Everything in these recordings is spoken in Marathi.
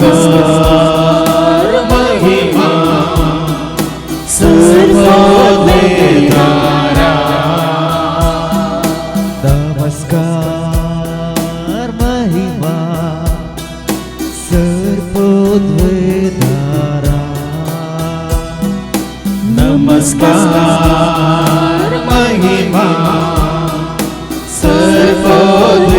नमस्कार महिमा सर्वोद्धारा नमस्कार महिमा सर्वोद्धारा नमस्कार महिमा सर्वोद्धारा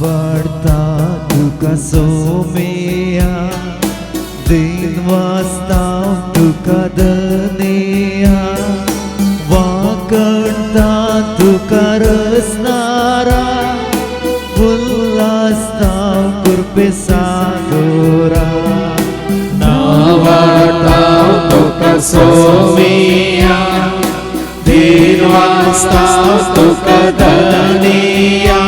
वाढता तुका सोमेया दिन वाजता तुका दनेया वाकडता तुका रसनारा उल्हासता कृपे सागोरा नावाटा तुका सोमिया दिन वाजता तुका दनिया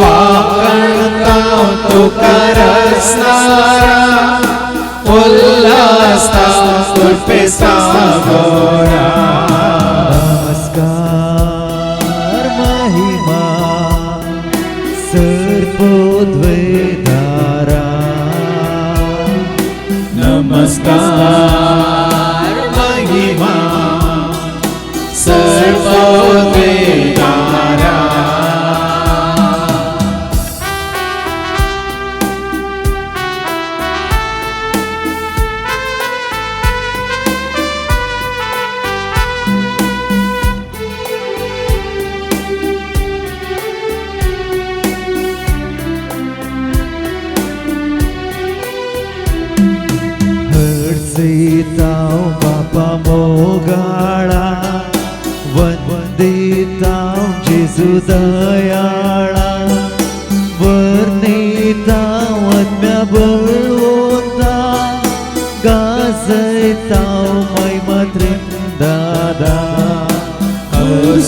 वाकणता तुका रसनारा उल्हासता कृपे सागोरा नमस्कार महिमा सर्वोद्धारा नमस्कार महिमा सर्वोद्धारा हर्षिताव बापा मोगाळा वंदिताव जेजू दयाळा वर्णिताव आत्म्या बळवंता गाजयताव मैमत्रीन दादा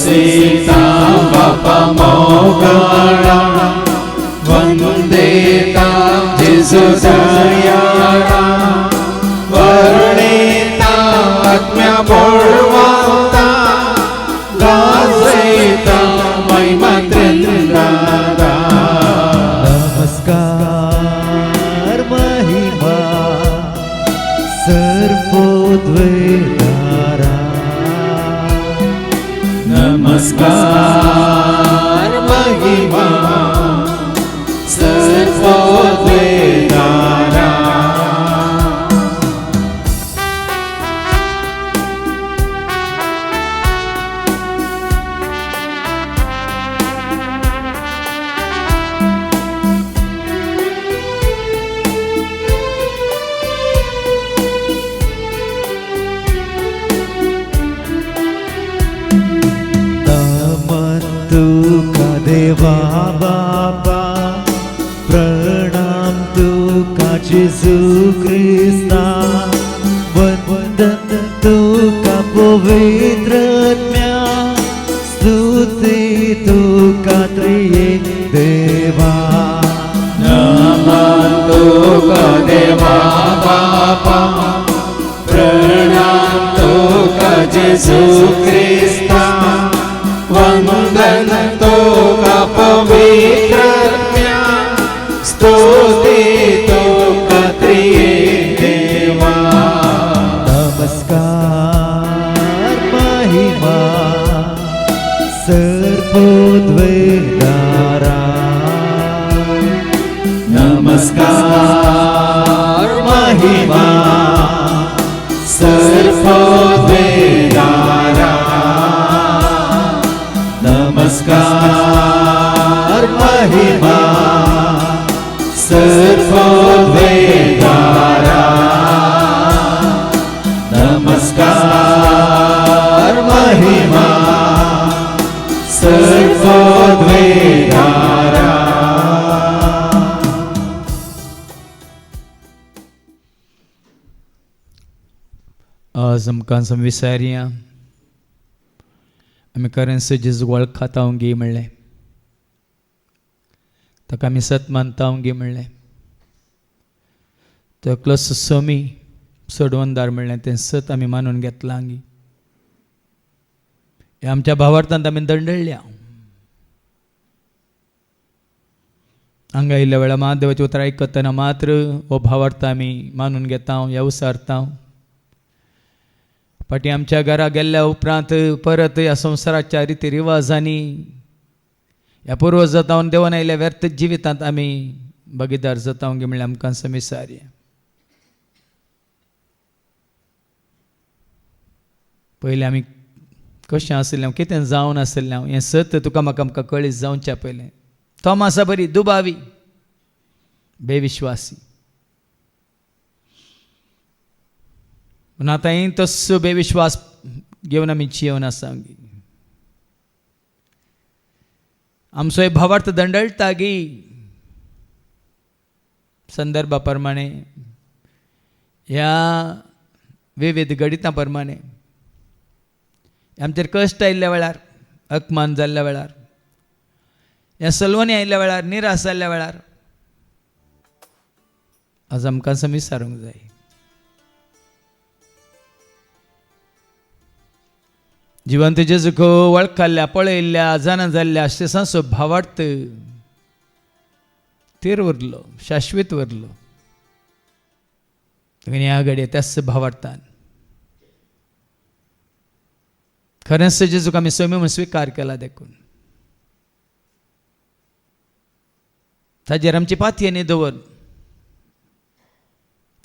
सीता बापा मोगाळा वंदेता जेजू दयाळा वर्णिता आत्म्या बळवंता गाजयता मैमत्रीन दादा नमस्कार महिमा सर्वोद्धारा नमस्कार महिमा सर्वोद्धारा तुका देवा बापा प्रणाम तुका जेजू ख्रिस्ता वंदन तुका पवित्रत्म्या स्तुती तुका त्रियेक देवा नमन तुका देवा बापा प्रणाम तुका जेजू ख्रिस्ता वंदन तुका पवित्रत्म्या स्तुती तुका त्रियेक देवा नमस्कार महिमा सर्वोद्धारा नमस्कार महिमा सर्वोद्धारा नमस्कार महिमा सर्वोद्धारा नमस्कार महिमा सर्वोद्धारा आज हम कांसम विसारियां आमी खरें जेजूक वळखाता गी म्हणलें, ताका आमी सत मानता गी म्हणलें. तो एकलो समी सोडवणदार म्हणलें तें सत आमी मानून घेतलां गी. हे आमच्या भावार्थांत आमी दंडळल्या. हांगा आयिल्ल्या वेळार महादेवाचें उतर आयकतना मात्र हो भावार्थ आमी मानून घेता, ह्या उसारता. फाटीं आमच्या घरा गेल्ल्या उपरांत परत ह्या संवसाराच्या रिती रिवाजांनी ह्या पुर्वज जातावन देवान आयिल्ल्या व्यर्थ जिवितांत आमी भागीदार जाता गी म्हणल्यार आमकां समिसार्य. पयलीं आमी कशें आसलें, कितें जावन आसलें, हें सत तुका म्हाका आमकां कळीत जावच्या पयलें. तोमासा बरी दुबावी, बेविश्वासी. पूण आतां हें तस्सो बेविश्वास घेवन आमी जिवन आसा गी. आमचो हे भावार्थ दंडळटा गी संदर्भा प्रमाणे, ह्या विविध गणितां प्रमाणे. आमचेर कश्ट आयिल्ल्या वेळार, अपमान जाल्ल्या वेळार, ह्या सलवणी आयिल्ल्या वेळार, निराश जाल्ल्या वेळार आज आमकां समिसारूंक जाय. जिवंत जेजूक वळखल्ल्या, पळयल्ल्या, जाणा जाल्ल्या शेसांचो भावार्थ तेर उरलो, शाश्वत उरलो. ह्या घडये त्याच भावार्थान खरेंच जेजूक आमी समी म्हणून स्विकार केला देखून ताजेर आमची पातये न्ही दवर.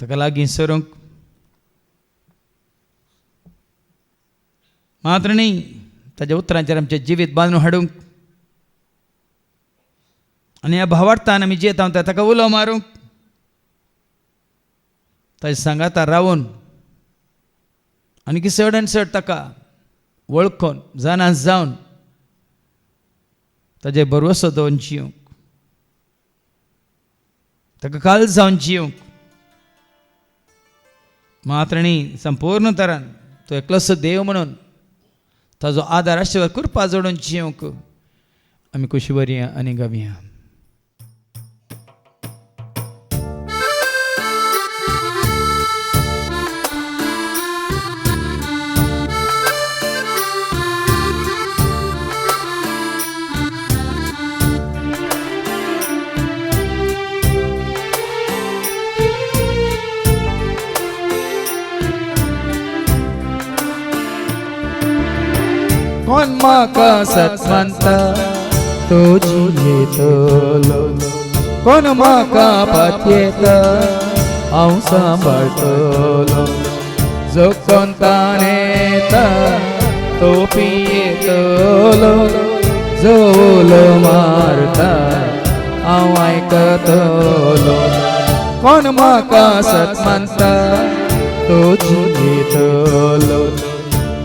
ताका लागीं सरूंक मात्र न्ही, ताच्या उतरांचेर आमचें जिवीत बांदून हाडूंक आनी ह्या भावार्थान आमी जियेता ताका उलो मारूंक, ताच्या सांगाता रावून आनी की चड आनी चड ताका वळखून जाणा जावन ताजेर भरवसो दवरून जियोंक, ताका काल जावन जियोंक. मात्र न्ही, संपूर्ण तरान तो एकलोसो देव म्हणून ताजो आदार आशिर्वाद कृपा जोडून जियोंक आमी कशी बरी आनी गावया. कोण म्हाका सत मानता तो जियेतलो, कोण म्हाका पातयेता हांव सांबाळटलो. जो कोण ताणेता तो पियेतलो, जो उलो मारता हांव आयकतलो. कोण म्हाका सत मानता तो जियेतलो,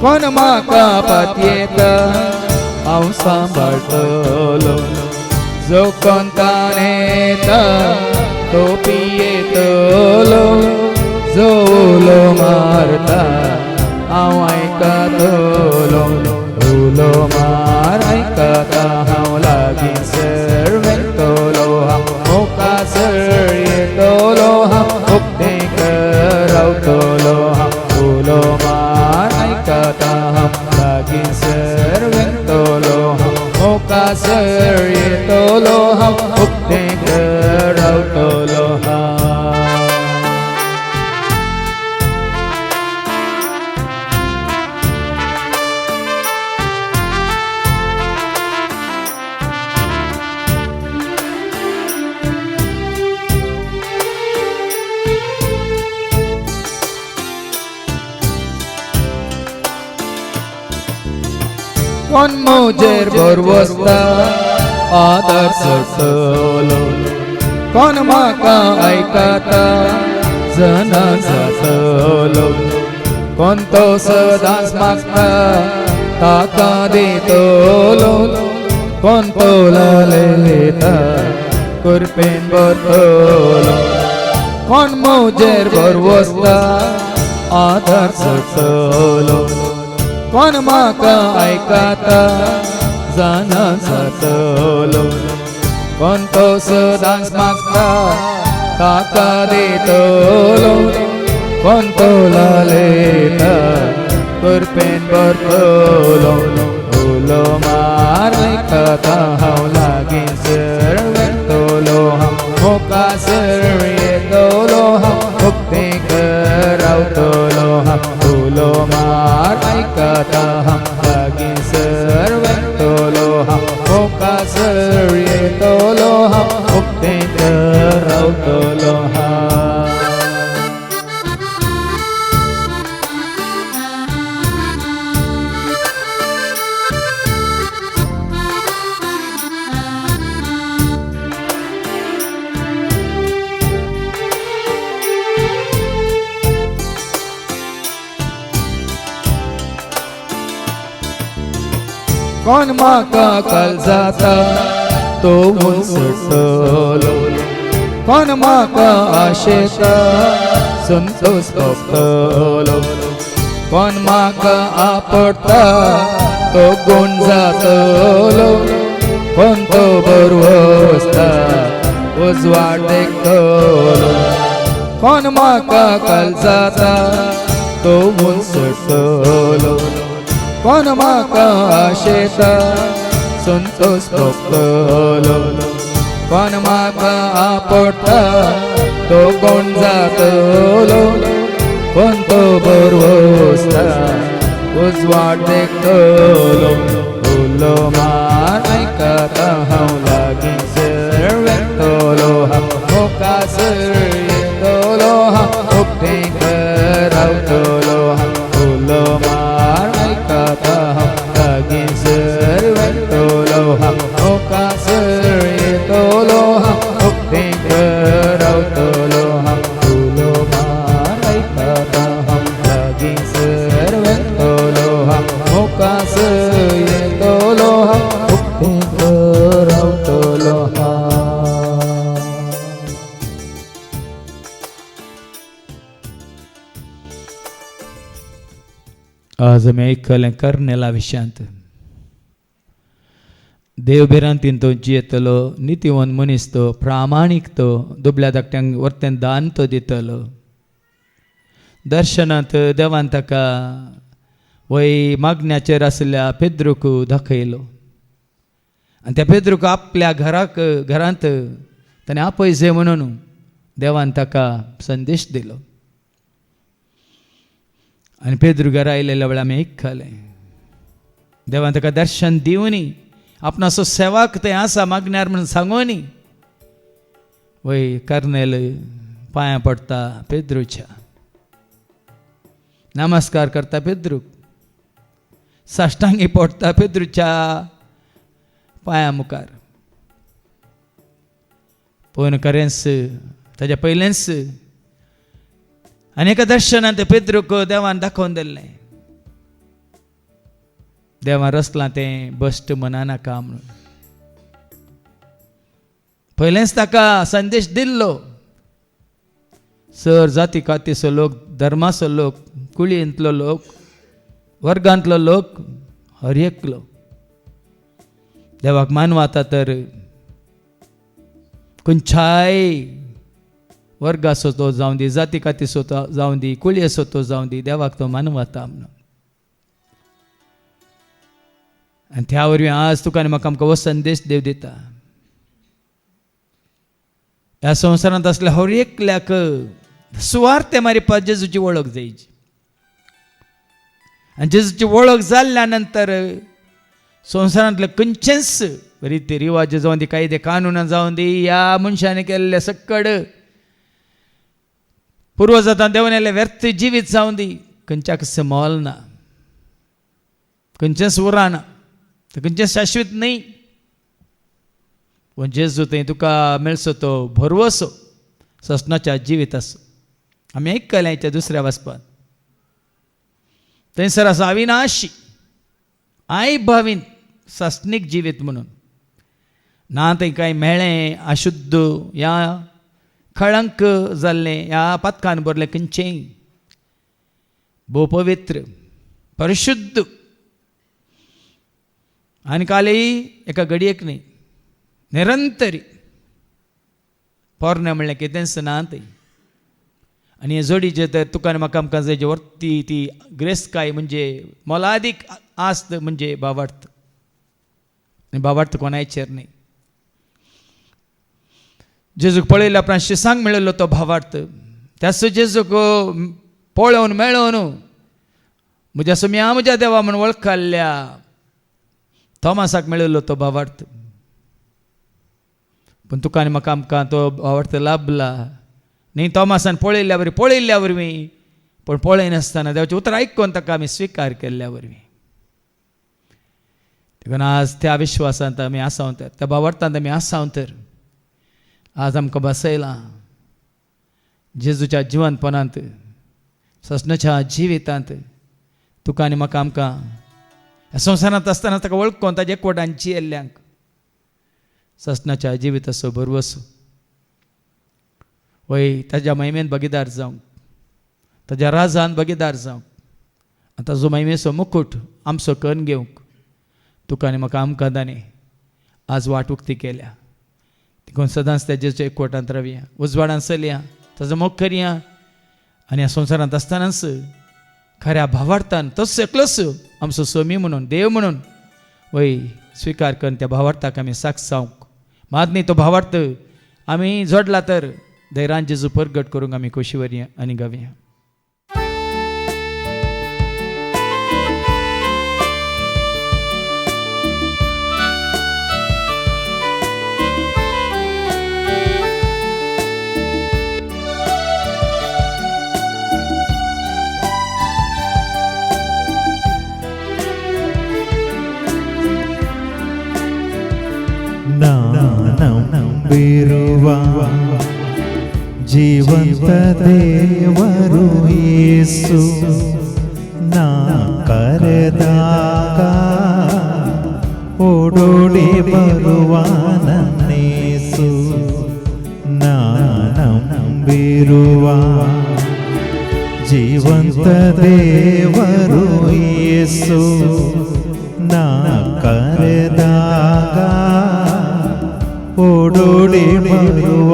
कोण म्हाका पातयेता हांव सांबाळटलो. जो कोण ताणेता तो पियेतलो, जो उलो मारता हांव आयकतलो. उलो मार आयकता हांव लागींसर वेतलो, हांव मोकासर येतलो, हांव उक्तेक रावतलो. हांव उलो मार आयकता हांव लागींसर वेतलो, हांव मोकासर येतलो, हांव उक्तेक रावतलो. कोण म्हजेर भरवसता आदार करतलो, कोण म्हाका आयकता जाणा जातलो. कोण तो सदांच मागता ताका दितलो, कोण तो लालयता कुरपेन भरतलो. कोण म्हजेर भरवसता आदार करतलो, कोण म्हाका ऐकता जाना जातलो कोण तो सदांच मागता ताका दितलो कोण तो लालयता करपेन भरतलो उलो मार ऐकता हांव लागींसर वेतलो हांव मोकासर येतलो हांव मुक्तेकर रावतलो हांव उलो मार ऐकता हांव लागींसर वेतलो हांव मोकासर येतलो हांव मुक्तेकर रावतलो हांव कोण म्हाका काळजाता तो सुटलो कोण म्हाका आशेता संतोष भोगतलो कोण म्हाका आपडता तो गुण जातलो कोण तो बरवसता उजवाड देखतलो कोण म्हाका काळजाता तो सुटलो कोण म्हाका आशेता संतोष भोगतलो कोण म्हाका आपडटा तो कोण जातलो कोण तो बरवसता उजवाड देखतलो उलो मार ऐकता हांव लागींसर वेतलो हांव मोकासर येतलो हांव मुक्तेकर रावतलो हांव उलो मार ऐकता हांव लागींसर वेतलो हांव मोकासर येतलो हांव मुक्तेकर रावतलो हांव उलो मार ऐकता हांव लागींसर वेतलो हांव मोकासर येतलो हांव मुक्तेकर रावतलो हांव. आज आमी आयकलें कर्नेला विशयांत देवबिरांतीन तो जियेतलो नितीवन मनीस तो प्रामाणीक तो दुबळ्या धाकट्यांक वर्तेन दान तो दितलो दर्शनांत देवान ताका वय मागण्याचेर आसल्या पेद्रूक दाखयलो आनी त्या पेद्रूक आपल्या घरांत ताणें आपयजे म्हणून देवान ताका संदेश दिलो आनी पेद्रू घरा आयलेल्या वेळार आमी आयकलें देवान ताका दर्शन दिवनी आपणाचो सेवाक थंय आसा मागण्यार म्हणून सांगोनी वय कर्नेल पांयां पडटा पेद्रूच्या नमस्कार करता पेद्रूक साश्टांगी पडटा पेद्रूच्या पांयां मुखार पूण खरेंच ताच्या पयलेंच आनी एका दर्शनांत पेद्रूक देवान दाखोवन दिल्लें देवान रचलां तें बश्ट मनानाका म्हणून पयलेंच ताका संदेश दिल्लो सर जाती कातीचो लोक धर्माचो लोक कुळयेंतलो लोक वर्गांतलो लोक हर एकलो देवाक मानवाता तर खंयच्याय वर्गाचो तो जावं दी जाती कातीचो तो जावं दी कुळयेचो तो जावं दी देवाक तो मानवाता म्हणून आनी त्या वरवीं आज तुका आनी म्हाका आमकां हो संदेश देव दिता ह्या संवसारांत असल्या हर एकल्याक सुवार्ते मारिपा जेजूची वळख जायची आनी जेजूची वळख जाल्ल्या नंतर संवसारांतले खंयचेच रिती रिवाज जावं दी कायदे कानून जावं दी ह्या मनशाने केल्ले सक्कड पुर्वजांत देवन येयल्लें व्यर्थ जिवीत जावं दी खंयच्याक मोल ना खंयचेंच उरना खंयचें शाश्वत न्ही पूण जेजू थंय तुका मेळचो तो भरवसो ससनाच्या जिवीत आसो आमी आयकलें हेच्या दुसऱ्या वाचपांत थंयसर आसा अविनाशी आई भावीन ससनीक जिवीत म्हणून ना थंय कांय मेळ्ळें अशुद्ध या कळंक जाल्लें ह्या पातकान भरलें खंयचेंय भोव पवित्र परिशुद्ध आनी कालय एका घडयेक न्ही निरंतरी पोरणे म्हणलें कितेंच ना थंय. आनी हे जोडीचे तर तुका आनी म्हाका आमकां जाय व्हरती ती ग्रेस्काय म्हणजे मोलादीक आस्त म्हणजे भावार्थ. आनी भावार्थ कोणाचेर न्ही. जेजूक पळयल्या उपरांत शिसांक मेळिल्लो तो भावार्थ त्याच जेजूक पळोवन मेळोवन म्हज्या सुम्या म्हज्या देवा म्हूण वळखल्या थोमासाक मेळिल्लो तो भावार्थ. पूण तुका आनी म्हाका आमकां तो भावार्थ लाभला न्ही. थोमासान पळयल्या वरवीं पूण पळयनासतना देवाचें उतर आयकून ताका आमी स्विकार केल्ल्या वरवीं. देखून आज त्या विश्वासांत आमी आसांव तर त्या भावार्थांत आमी आसांव तर आज आमकां बसयलां जेजूच्या जिवंतपणांत ससनाच्या जिवितांत तुका आनी म्हाका आमकां ह्या संवसारांत आसतना ताका वळखून ताजे एकवटान जियेल्ल्यांक ससनाच्या जिविताचो बरवसो वय ताज्या महिमेन भागीदार जावंक ताज्या राजान भागीदार जावंक आनी ताजो महिमेचो मुकूट आमचो करून घेवंक तुका आनी म्हाका आमकां दाने आज वाट उक्ती केल्या. देखून सदांच तेजेच्या एकवटांत रावया उजवाडान चलया ताजो मोग करया आनी ह्या संवसारांत आसतनाच खऱ्या भावार्थान तोच एकलोच आमचो स्वामी म्हणून देव म्हणून वय स्विकार करून त्या भावार्थाक आमी साक्ष जावंक मात तो भावार्थ आमी जोडला तर धैर्यान जेजू परगट करूंक आमी खोशी व्हरया आनी गावया. ನಂಬಿರುವ ಜೀವಂತ ದೇವರು ಯೇಸು ನಾ ಕರೆದಾಗ ಓಡೋಡಿ ಬರುವ ನನ್ನೇಸು ನಾ ನಂಬಿರುವ ಜೀವಂತ ದೇವರು ಯೇಸು ನಾ ಕರೆದಾಗ ಓಡೋಡಿ ಬರುವ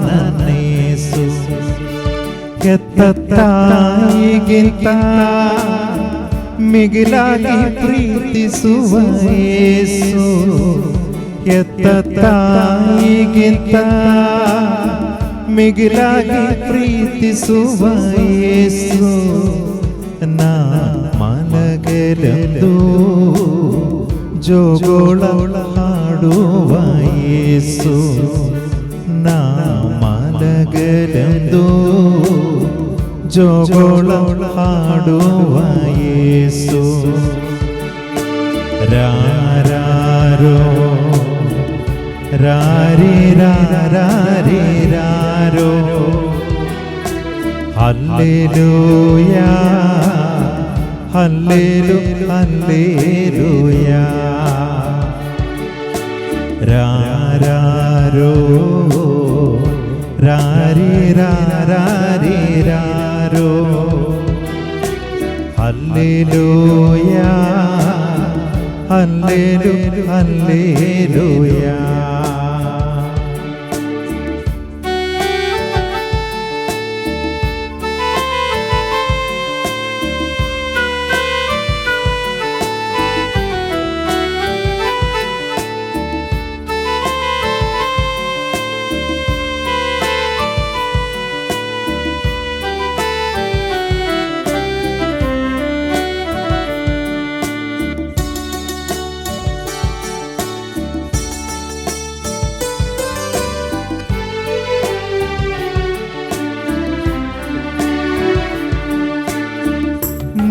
ನನ್ನೇಸು ಕೆತ್ತ ತಾಯಿಗಿಂತ ಮಿಗಿಲಾಗಿ ಪ್ರೀತಿಸುವ ಯೇಸು ಕೆತ್ತ ತಾಯಿಗಿಂತ ಮಿಗಿಲಾಗಿ ಪ್ರೀತಿಸುವ ಯೇಸು ನಾ ಮನಗೆಲೆಂದು ಜೋಗೋಳ ಹಾಡುವ ಯೇಸು ನಾ ಮನಗೆಲೆಂದು ಜೋಗೋಳ ಹಾಡುವ ಯೇಸು ರಾರಾರೋ ರಾರಿ ರಾರಿ ರಾರೋ ಹಲ್ಲೆಲೂಯಾ ಹಲ್ಲೆಲು ಹಲ್ಲೆಲೂಯಾ ರಾರಾರೋ ರಾರಿ ರಾರಿ ರಾರೋ ಹಲ್ಲೆಲೂಯಾ ಹಲ್ಲೆಲು ಹಲ್ಲೆಲೂಯಾ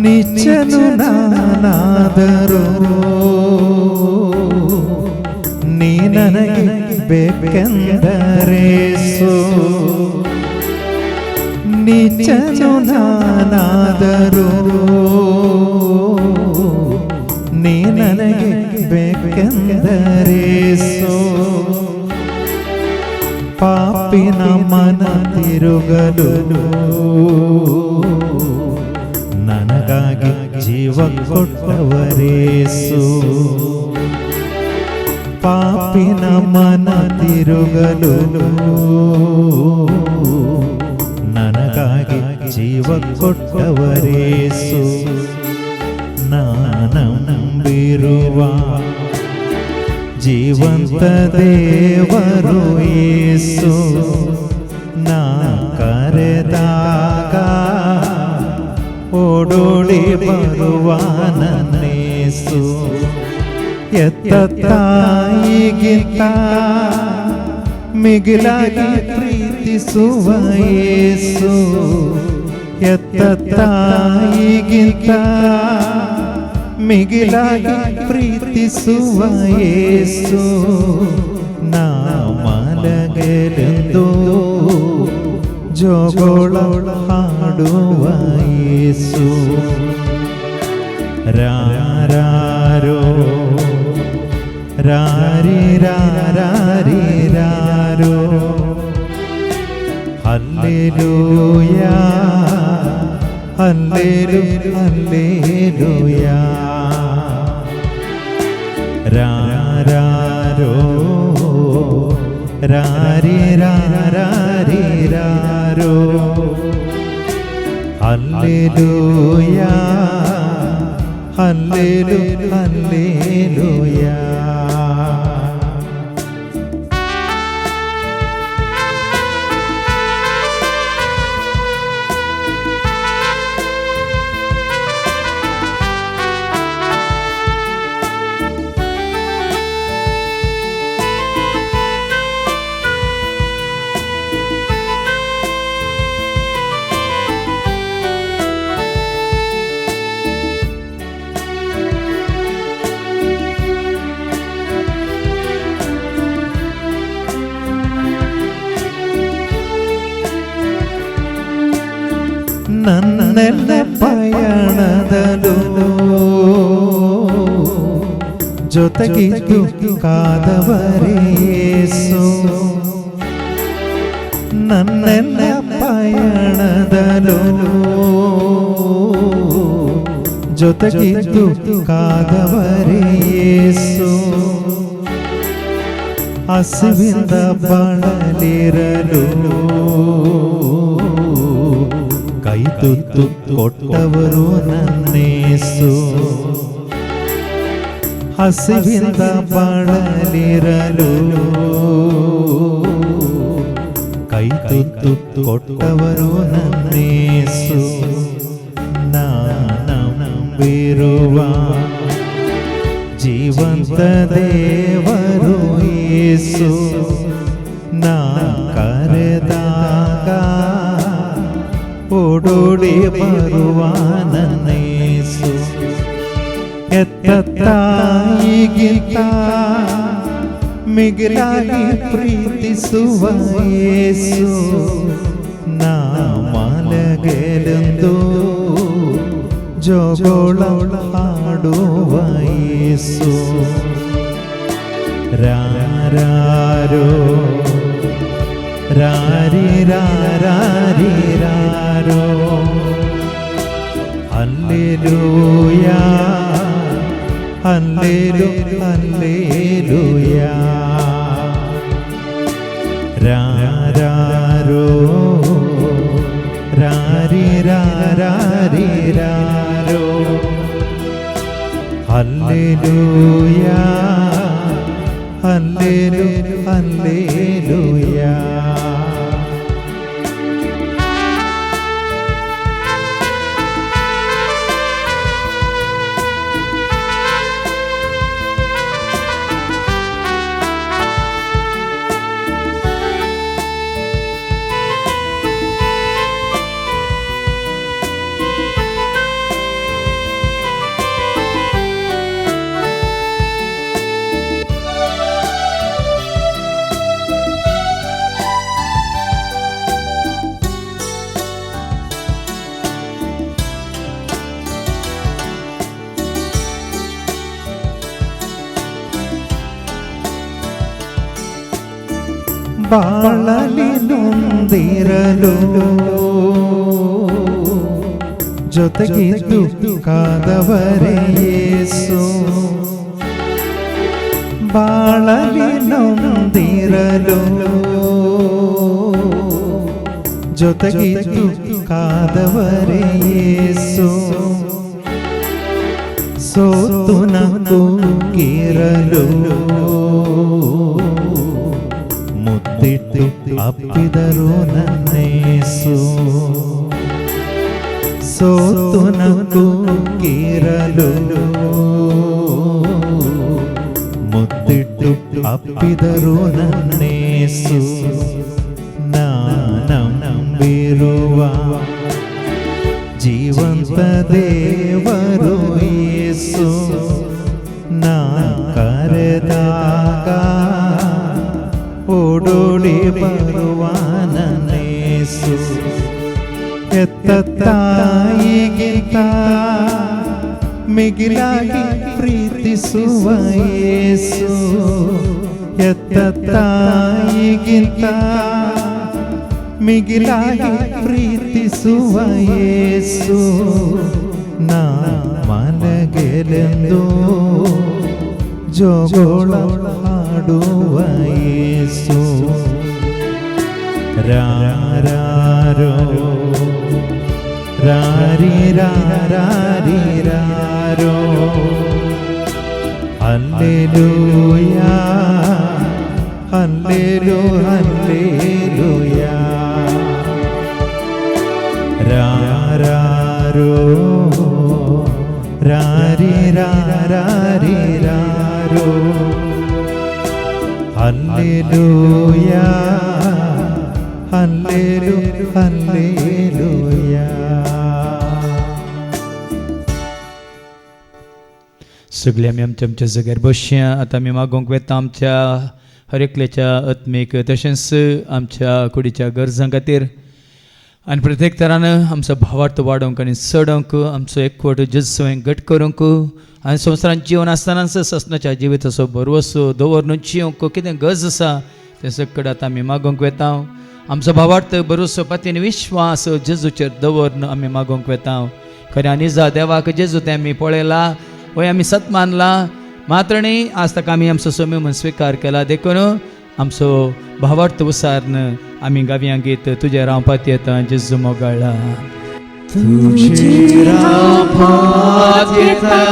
ನಿಚ್ಚನು ನಾನಾದರೂ ನೀ ನನಗೆ ಬೇಕೆಂದರೇಸು ನಿಚ್ಚನು ನಾನಾದರೂ ನೀ ನನಗೆ ಬೇಕೆಂದರೇಸು ಪಾಪಿನ ಮನ ತಿರುಗಲು ನನಗಾಗಿ ಜೀವ ಕೊಟ್ಟವರೇಸು ಪಾಪಿನ ಮನ ತಿರುಗಲು ನನಗಾಗಿ ಜೀವ ಕೊಟ್ಟವರೇಸು. ನಾನಂಬಿರುವ ಜೀವಂತ ದೇವರು ಯೇಸು. ನಾ ಕರೆದಾಗ ಓಡೋಡಿ ಬರುವ ನನ್ನೇಸು. ಎತ್ತ ತಾಯಿಗಿಂತ ಮಿಗಿಲಾಗಿ ಪ್ರೀತಿಸುವ ಯೇಸು. ಎತ್ತ ತಾಯಿಗಿಂತ ಮಿಗಿಲಾಗಿ ಪ್ರೀತಿಸುವ ಯೇಸು. ನಾ ಮಲಗೆಲೆಂದು ಜೋಗೋಳ ಹಾಡುವ ಯೇಸು. ರಾರಾರೋ ರಾರಿ ರಾರಿ ರಾರೋ ಹಲ್ಲೆಲೂಯಾ ಹಲ್ಲೆಲೂ ಹಲ್ಲೆಲೂಯಾ. ರಾರಾರೋ ರಾರಿ ರಾರಿ ರಾರೋ ಹಲ್ಲೆಲೂಯಾ ಹಲ್ಲೆಲೂ ಹಲ್ಲೆಲೂಯಾ. ನನ್ನೆಲ್ಲ ಪಯಣದಲು ಜೊತೆಗಿದ್ದು ಕಾದವರೇಸು. ನನ್ನೆಲ್ಲ ಪಯಣದಲು ಜೊತೆಗಿದ್ದು ಕಾದವರೇಸು. ಹಸಿವಿಂದ ಬಳಲಿರಲು ಕೈ ತುತ್ತು ಕೊಟ್ಟವರು ನನ್ನೇಸು. ಹಸಿವಿಂದ ಬಳಲಿರಲು ಕೈ ತುತ್ತು ಕೊಟ್ಟವರು ನನ್ನೇಸು. ನಾನಂಬಿರುವ ಜೀವಂತ ದೇವರು ಯೇಸು. ನಾ ಕರೆದಾಗ ಓಡೋಡಿ ಬರುವ ನನ್ನೇಸು. ಎತ್ತ ತಾಯಿಗಿಂತ ಮಿಗಿಲಾಗಿ ಪ್ರೀತಿಸುವ ಯೇಸು. ನಾ ಮಲಗೆಲೆಂದು ಜೋಗೋಳ ಹಾಡುವ ಯೇಸು. ರಾರಾರೋ ರಾರಿ ರಾರಿ ರಾರೋ ಹಲ್ಲೆಲೂಯಾ ಹಲ್ಲೆಲೂ ಹಲ್ಲೆಲೂಯಾ. ರಾರಾರೋ ರಾರಿ ರಾರಿ ರಾರೋ ಹಲ್ಲೆಲೂಯಾ ಹಲ್ಲೆಲೂ ಹಲ್ಲೆಲೂಯಾ. ಬಾಳಲಿ ನೊಂದಿರಲು ಜೊತೆಗಿದ್ದು ಕಾದವರೇ ಯೇಸು. ಬಾಳಲಿ ನೊಂದಿರಲು ಜೊತೆಗಿದ್ದು ಕಾದವರೇ ಯೇಸು ಸೋತು ನಕ್ಕುಗಿರಲು ಮುತ್ತಿಟ್ಟು ಅಪ್ಪಿದರು ನನ್ನೇಸು ಸೋತು ನಕ್ಕುಗಿರಲು ಮುತ್ತಿಟ್ಟು ಅಪ್ಪಿದರು ನನ್ನೇಸು ನಂಬಿರುವ ಜೀವಂತ ದೇವರು ಯೇಸು ನಾ ಕರೆದಾಗ ಓಡೋಡಿ ಬರುವ ನನ್ನೇಸು ಎತ್ತ ತಾಯಿಗಿಂತ ಮಿಗಿಲಾಗಿ ಪ್ರೀತಿಸುವ ಯೇಸು ಎತ್ತ ತಾಯಿಗಿಂತ ಮಿಗಿಲಾಗಿ ಪ್ರೀತಿಸುವ ಯೇಸು ನಾ ಮನಗೆಲೆಂದು ಜೋಗೋಳ ಹಾಡುವ ಯೇಸು ರಾರಾರೋ ರಾರಿ ರಾರಿ ರಾರೋ ಹಲ್ಲೆಲೂಯಾ ಹಲ್ಲೆಲೂ ಹಲ್ಲೆಲೂಯಾ ರಾರಾರೋ ರಾರಿ ರಾರಿ ರಾರೋ ಹಲ್ಲೆಲೂಯಾ ಹಲ್ಲೆಲೂ ಹಲ್ಲೆಲೂಯಾ. सगळे आमी आमच्या जाग्यार बसया. आतां आमी मागोवंक वेता आमच्या हर एकल्याच्या आत्मीक तशेंच आमच्या कुडीच्या गरजां खातीर आनी प्रत्येक तरान आमचो भावार्थ वाडोवंक आनी चडोवंक आमचो एकवट जेजू घट करूंक आनी संवसारांत जिवन आसतनाच ससनाच्या जिविताचो भरवसो दवरून जियोंक कितें गरज आसा तें सगळें आतां आमी मागोवंक वेता. आमचो भावार्थ भरोसो पातीन विश्वास जेजूचेर दवरून आमी मागोवंक वेता. खरें आनी जा देवाक जेजू तें आमी पळयला वय आमी सत मानला मात्र न्ही आज ताका आमी आमचो सोम्य म्हूण स्विकार केला देखून आमचो भावार्थ उसारन आमी गावया गीत तुजे रावपात येता जेजू मोगाळा. तुझे रावपात येता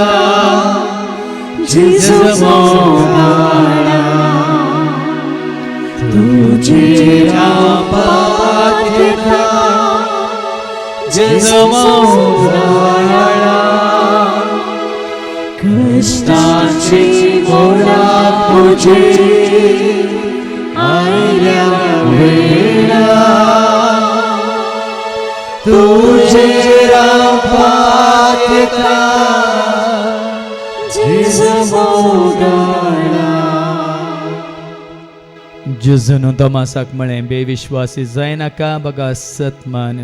जेजू मोगाळा. तुझे रावपात येता जेजू मोगाळा. कष्टाची मोडा तुझे आयल्या वेळा. तुझे रावपात येता जेजू मोगाळा. जेजून तमासाक म्हळें बेविश्वासी जायनाका बगा सतमान.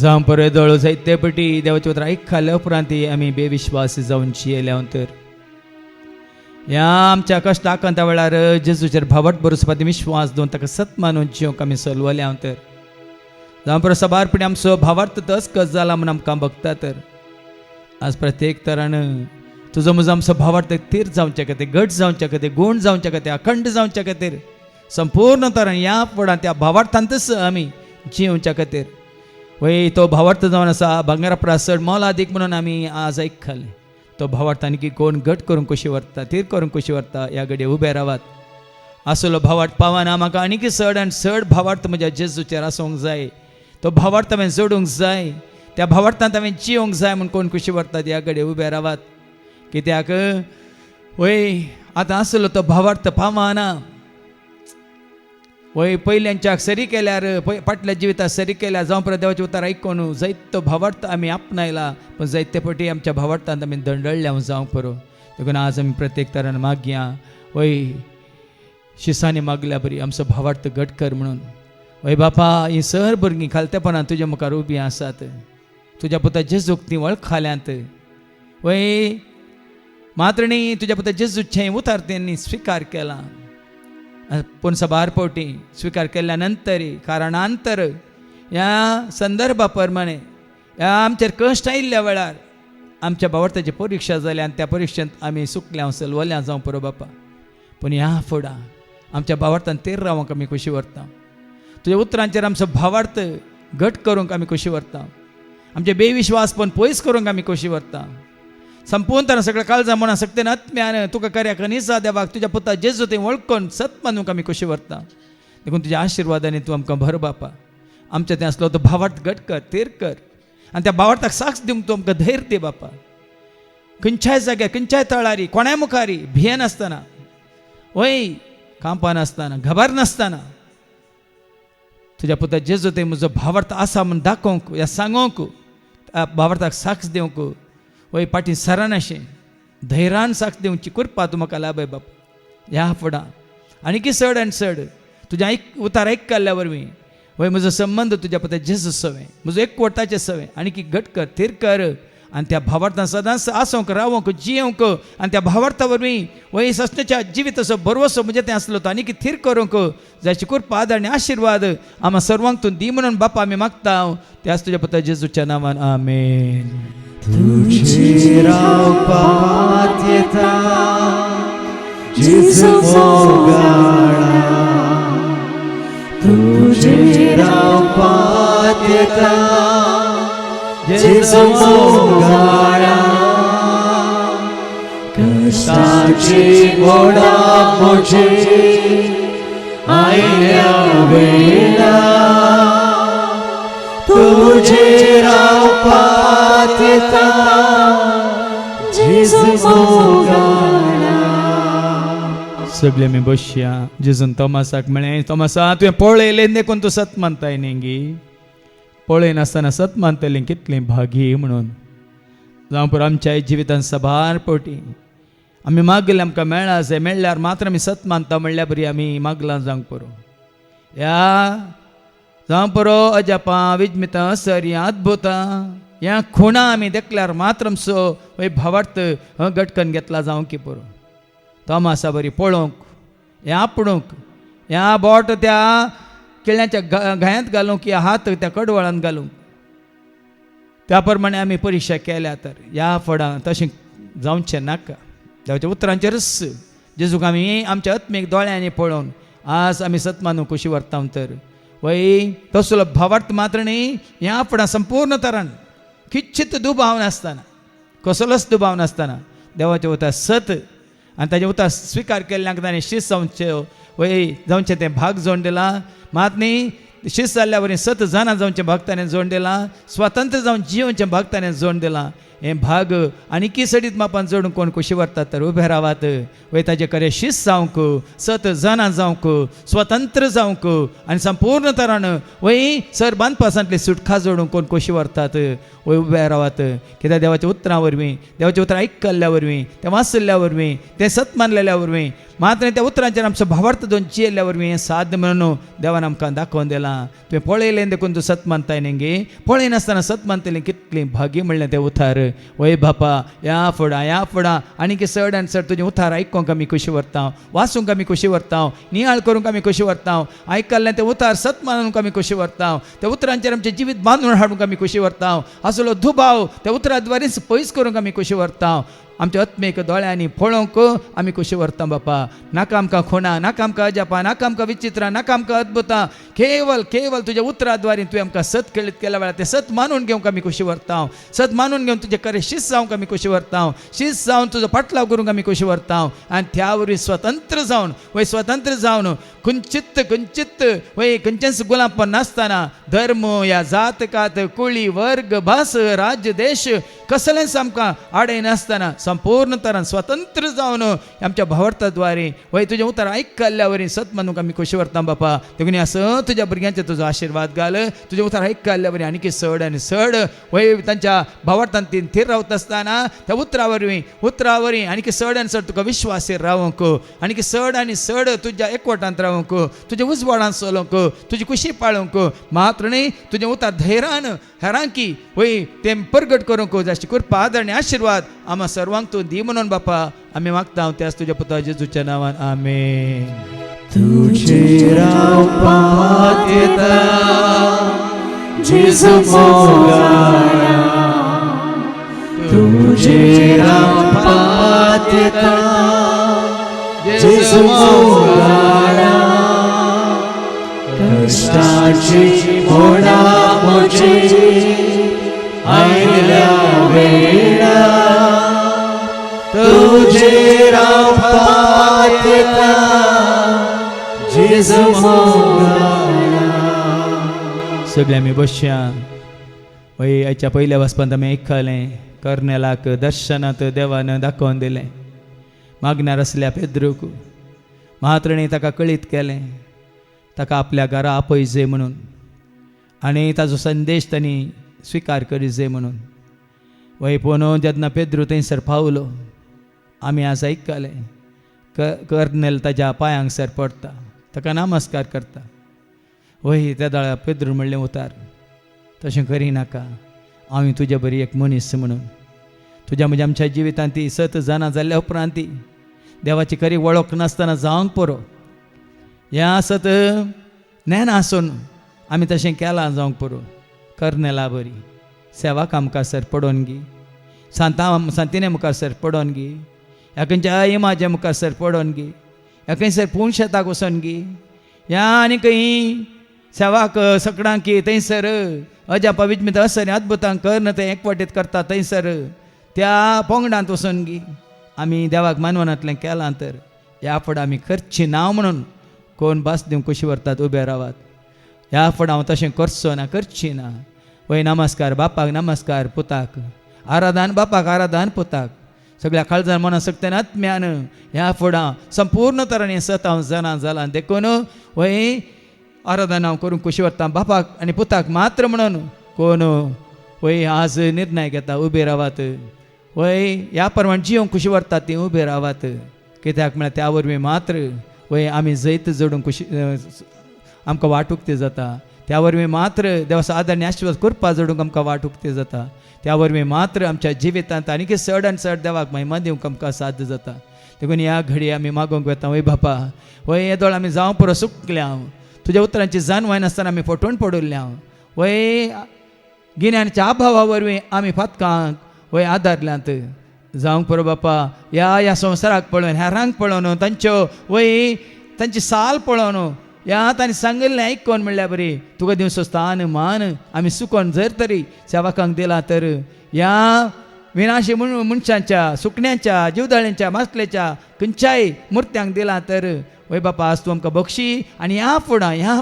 जावं पळय दोळो जायते पटी देवाचे उतर आयकल्या उपरांत आमी बेविश्वासी जावन जियेल्या तर ह्या आमच्या कश्टाकांता वेळार जेजूचेर भावट भरोसपाती विश्वास दवरून ताका सत मानून जियोंक आमी चलवल्या तर जावं पळय सबारपणी आमचो भावार्थ तसकच जाला म्हूण आमकां बगता तर आज प्रत्येक तरान तुजो म्हजो आमचो भावार्थ थीर जावचे खातीर घट जावचे खातीर गूण जावचे खातीर अखंड जावचे खातीर संपूर्ण तरान ह्या फुडां त्या भावार्थांतच आमी जियोवच्या खातीर वय तो भावार्थ जावन आसा भांगरा प्रासड मोल अदीक म्हणून आमी आज आयकले. तो भावार्थ आनी कोण घट करूंक कशी व्हरता थीर करूंक कशी व्हरता ह्या घडये उबे रावात. आसलो भावार्थ पावना म्हाका आनीक चड आनी चड भावार्थ म्हज्या जेजूचेर आसूंक जाय. तो भावार्थ हांवें जोडूंक जाय. त्या भावार्थांत हांवें जियोंक जाय म्हूण कोण कशी व्हरतात ह्या घडये उबे रावात. कित्याक वय आतां आसलो तो भावार्थ पावना वय पयल्यांच्याक सरी केल्यार फाटल्या जिविताक सरी केल्यार जावं परत देवाचें उतर आयकून जायतो भावार्थ आमी आपणायला पूण जायते फावटी आमच्या भावार्थांत आमी दंडळल्या जावंक पुरो. देखून आज आमी प्रत्येक तरान मागया वय शिसांनी मागल्या बरी आमचो भावार्थ घट कर म्हणून. वय बापा ही सर भुरगीं खालतेपणान तुज्या मुखार उबीं आसात. तुज्या पुता जेजूक ती वळखाल्यांत वय मात्र न्ही तुज्या पुता जेजूचें उतर तेणी स्विकार केला. पूण सबार फावटी स्विकार केल्या नंतर कारणांतर ह्या संदर्भा प्रमाणे ह्या आमचेर कश्ट आयिल्ल्या वेळार आमच्या भावार्थाची परीक्षा जाली आनी त्या परीक्षेंत आमी सुकल्या सलवल्या जावं पुरो बापा. पूण ह्या फुडां आमच्या भावार्थान तेर रावंक आमी कशी व्हरता. तुज्या उतरांचेर आमचो भावार्थ घट करूंक आमी कशी व्हरता. आमचे बेविश्वास पण पयस करूंक आमी कशी व्हरता. संपूर्ण तरां सगळ्या काळजां म्हणा सक्तेन आत्म्यान तुका कर्या कनिसा देवाक तुज्या पुता जेजू ते वळखून सत मानूंक आमी कशी व्हरता. देखून तुज्या आशिर्वादांनी तूं आमकां भर बापा. आमच्या तें आसलो तो भावार्थ घट कर, तेर कर आनी त्या भावार्थाक साक्ष दिवंक तूं आमकां धैर्य दे बापा. खंयच्याय जाग्यार खंयच्याय तळारी कोणाय मुखारी भियेन आसतना वय कांपा नासतना घाबर नासतना तुज्या पुता जेजू ते म्हजो भावार्थ आसा म्हूण दाखोवंक या सांगोवंक भावार्थाक साक्ष दिवंक वय पाटी सरानाशें धैर्यान साक्ष दिवची कृपा तूं म्हाका लाभय बापा. ह्या फुडां आनीक चड आनी चड तुज्या उतार आयकल्ल्या वरवीं वय म्हजो संबंद तुज्या पुता जेजू सवें म्हजो एकवटाचें सवें आनीक घट कर, थीर कर आनी त्या भावार्थान सदांच आसोंक रावोंक जियोंक आनी त्या भावार्था वरवीं वय सस्तेच्या जिविताचो भरवसो म्हणजे तें आसलो तो आनीक थीर करूंक जायची कृपा आनी आशिर्वाद आम्हा सर्वांक तूं दी म्हणून बापा आमी मागता. त्याच तुज्या पुता जेजूच्या नांवान आमेन. तुझे रावपाक येता जेजू मोगाळा. तुझे रावपाक येता जेजू मोगाळा. कष्टाची घोडा म्हजी आयल्या वेळा तुझे रावपाक येता जेजू मोगाळा. सगळे आमी बसया. जेजून तोमासाक म्हळें, तोमासा तुवें पळयलें देखून तूं सत मानताय न्ही गे. पळयनासतना सत मानतलें कितलें भागी म्हणून. जावं पुरो आमच्या जिवितांत सबार पोटी आमी मागलें आमकां मेळ्ळां जाय, मेळ्ळ्यार मात्र आमी सत मानता म्हणल्यार बरी आमी मागलां जावंक पुरो. ह्या जावं पुरो अजापां विजमितां सर ह्या अद्भुतां ह्या खुणां आमी देखल्यार मात्र आमचो वय भावार्थ घटकन घेतला जावं की पुरो. तोमासा बरी पळोवंक ह्या आपणूक ह्या बोट त्या केळ्याच्या गायांत घालूंक या हात त्या कडवळांत घालूंक त्या प्रमाणे आमी परीक्षा केल्या तर ह्या फुडां तशें जावचें नाका. देवाच्या उतरांचेर रस जेजूक आमी आमच्या आत्मीक दोळ्यांनी पळोवन आज आमी सत मानूंक कशी व्हरता तर वय तसलो भावार्थ मात्र न्ही. ह्या फुडां संपूर्ण तरान किंचित दुबाव नासतना कसलोच दुबाव नासतना देवाचे उतार सत आनी ताजे उतार स्विकार केल्ल्यांक ताणें शिस्त वय जावचें तें भाग जोड दिला. मात न्ही शिस्त जाल्ल्या वरी सत जाणां जावचें भाग ताणें जोड दिलां. स्वतंत्र जावन जियोवचें भाग ताणें जोड दिलां. हें भाग आनी सडीत मापान जोडून कोण कशी व्हरतात तर उबे रावात. वय ताजे खरें शिस्त जावंक सत जाणां जावंक स्वतंत्र जावंक आनी संपूर्ण तरान वय सर बांदपासांतली सुटका जोडूंक कोण कशी व्हरतात वय उबे रावात. कित्याक देवाच्या उतरां वरवीं देवाचें उतर आयकल्ल्या वरवीं तें वाचल्ल्या वरवीं तें सत मानलेल्या वरवीं मात्र त्या उतरांचेर आमचो भावार्थ दोन जियेल्ल्या वरवीं हें साध्य म्हणून देवान आमकां दाखोवन दिलां. तुवें पळयलें देखून तूं सत मानताय न्ही गे. पळयनासतना सत मानतलें कितलें भागी म्हणलें तें उतार. वय बापा ह्या फुडां आनी चड आनी चड तुजें उतार आयकूंक आमी कशी व्हरता, वाचूंक आमी कशी व्हरता, नियाळ करूंक आमी कशी व्हरता, आयकल्लें तें उतार सत मानूंक आमी कशी व्हरता, त्या उतरांचेर आमचें जिवीत बांदून हाडूंक आमी कशी व्हरता, आसलो दुबाव त्या उतरा द्वारेच पयस करूंक आमी कशी व्हरता. आमच्या आत्मेक दोळ्यांनी पळोवंक आमी कशी व्हरता बापा. नाका आमकां खुणां, नाका आमकां अजापां, नाका आमकां विचित्रां, नाका आमकां अद्भुतां. केवल तुज्या उतरा द्वारे तुवें आमकां सत केल्या वेळार तें सत मानून घेवंक आमी कशी व्हरता. सत मानून घेवन तुजे खरें शिस्त जावंक आमी कशी व्हरता. शिस्त जावन तुजो पाटलाव करूंक आमी कशी व्हरता. आनी त्या वरवीं स्वतंत्र जावन खंयचित वय खंयचेच गुलामपण नासतना धर्म या जातकात कुळी वर्ग भास राज्य देश कसलेंच आमकां आडय नासतना संपूर्ण तरान स्वतंत्र जावन आमच्या भावार्थाद्वारे वय तुजें उतर आयकल्ल्या वरी सत मानूंक आमी कशी व्हरता बापा. देखून असं तुज्या भुरग्यांचेर तुजो आशिर्वाद घाल. तुजें उतर आयकल्ल्या वरी आनी चड आनी चड वय तांच्या भावार्थान तीन थीर रावता आसतना त्या उतरा वरवीं आनी चड आनी चड तुका विश्वासीर रावंक आनी चड आनी चड तुज्या एकवटांत रावंक तुज्या उजवाडांत चलोवंक तुजी खुशी पाळोवंक मात्र न्ही तुजें उतर धैर्यान हेरांकी वय तें परगट करूंक जाची कृपा आदर आनी आशिर्वाद आम्हा सर्वांक तूं दी म्हणून बापा आमी मागता. त्याच तुज्या पुता जेजूच्या नांवान आमेन. तुझे रावपाक येता जेजू मोगाळा. तुझे करता जेजू मोगाळा कष्टाची मोडामोडी आयल्या वेळा तुझेर हांव पातयेता जेजू मोगाळा. सगळे आमी बसया. वय आयच्या पयल्या वचपांत आमी आयकलें कर्नेलाक दर्शनांत देवान दाखोवन दिलें. मागण्यार आसल्या पेद्रूक महात्रेणी ताका कळीत केलें ताका आपल्या घरा आपयजे म्हणून आनी ताजो संदेश तांणी स्विकार करीजे म्हणून. वय पोनो जेन्ना पेद्रू थंयसर पावलो आमी आज आयकलें कर्नेल ताज्या पांयांसर पडटा ताका नमस्कार करता. वय त्या दाळा पेद्रू म्हणलें उतार तशें करिनाका. हांव तुज्या बरी एक मनीस म्हणून तुज्या म्हणजे आमच्या जिवितांत ती 7 जाणां जाल्ल्या उपरांत ती देवाची खरी वळख नासतना जावंक पुरो. ह्या 7 ज्ञान आसून आमी तशें केलां जावंक पुरो. कर्नेला बरी सेवाक आमकां सर पडोवन गी. सांतिने मुखार सर पडोवन गी. ह्या खंयच्या इमाजे मुखार सर पडोवन गी. ह्या खंयसर पुणशेताक वचोन गी. ह्या आनी खंय सेवाक सगळ्यांक थंयसर अजापा विजमित असर अद्भुतांक करन ते एकवटीत करता थंयसर त्या पोंगडांत वचोन गी. आमी देवाक मानवनांतलें केलां तर ह्या फुडें आमी करची ना म्हणून कोण भास दिवंक कशी व्हरतात उबे रावात. ह्या फुडें हांव तशें करचो ना करची ना. वय नमस्कार बापाक नमस्कार पुताक आराधन बापाक आराधन पुताक सगळ्या काळजान मना सक्तेन आत्म्यान ह्या फुडां संपूर्ण तरांनी 7 जाणां जालां देखून वय आराधना हांव करूंक कशी व्हरता बापाक आनी पुताक मात्र म्हणून कोण वय आज निर्णय घेता उबे रावात. वय ह्या प्रमाणे जिवंक कशी व्हरता ती उबे रावात. कित्याक म्हळ्यार त्या वरवीं मात्र वय आमी जैत जोडूंक कशी आमकां वाटूक ते जाता. त्या वरवीं मात्र देवाचो आदार आनी आशिर्वाद करपा जोडूंक आमकां वाटूक ते जाता. त्या वरवीं मात्र आमच्या जिवितांत आनी चड आनी चड देवाक महिमा दिवंक आमकां साध्य जाता. देखून ह्या घडी आमी मागोंक वेता वय बापा वय येदोळ आमी जावं पुरो सुकल्या तुज्या उतरांची जाणवाय नासतना आमी फटोवन पडुल्ल्या वय गिन्यानाच्या अभावा वरवीं आमी फातकांक वय आदारल्यांत जावंक पुरो बापा ह्या संवसाराक पळोवन हेरांक पळोवन तांच्यो वय तांची साल पळोवन ह्या तांणी सांगिल्लें आयकोन म्हणल्यार बरी तुका दिवचो स्थान मान आमी सुकोन जर तरी सेवकांक दिला तर ह्या विनाशी मनशांच्या सुकण्यांच्या जीवदाळ्यांच्या मासलेच्या खंयच्याय मुर्त्यांक दिला तर वय बापा आज तूं आमकां बक्षी आनी ह्या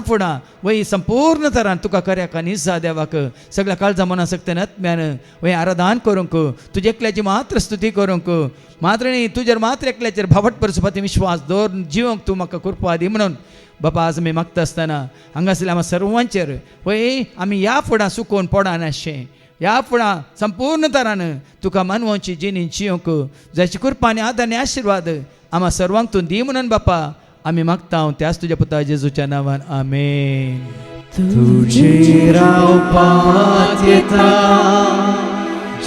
फुडां वय संपूर्ण तरान तुका कर्याक आनी इज्जा देवाक सगळ्या काळजा मना सक्तेन आत्म्यान वय आराधन करूंक तुजे एकल्याची मात्र स्तुती करूंक मात्र न्ही तुजेर मात्र एकल्याचेर भावट परसुपाती विश्वास दवरून जिवंक तूं म्हाका कृपा दी म्हणून बापा आज आमी मागता आसतना हांगासरल्या आमच्या सर्वांचेर वय आमी ह्या फुडां सुकोवन पडा नाशें ह्या फुडां संपूर्ण तरान तुका मानवांची जिणी जिवंक जायची कृपा आनी आदार आनी आशिर्वाद आम्हा सर्वांक तूं दी म्हणून बापा आमी मागता त्याच तुज्या पुता जेजूच्या नांवान आमेन. तुजेर रावपाक येता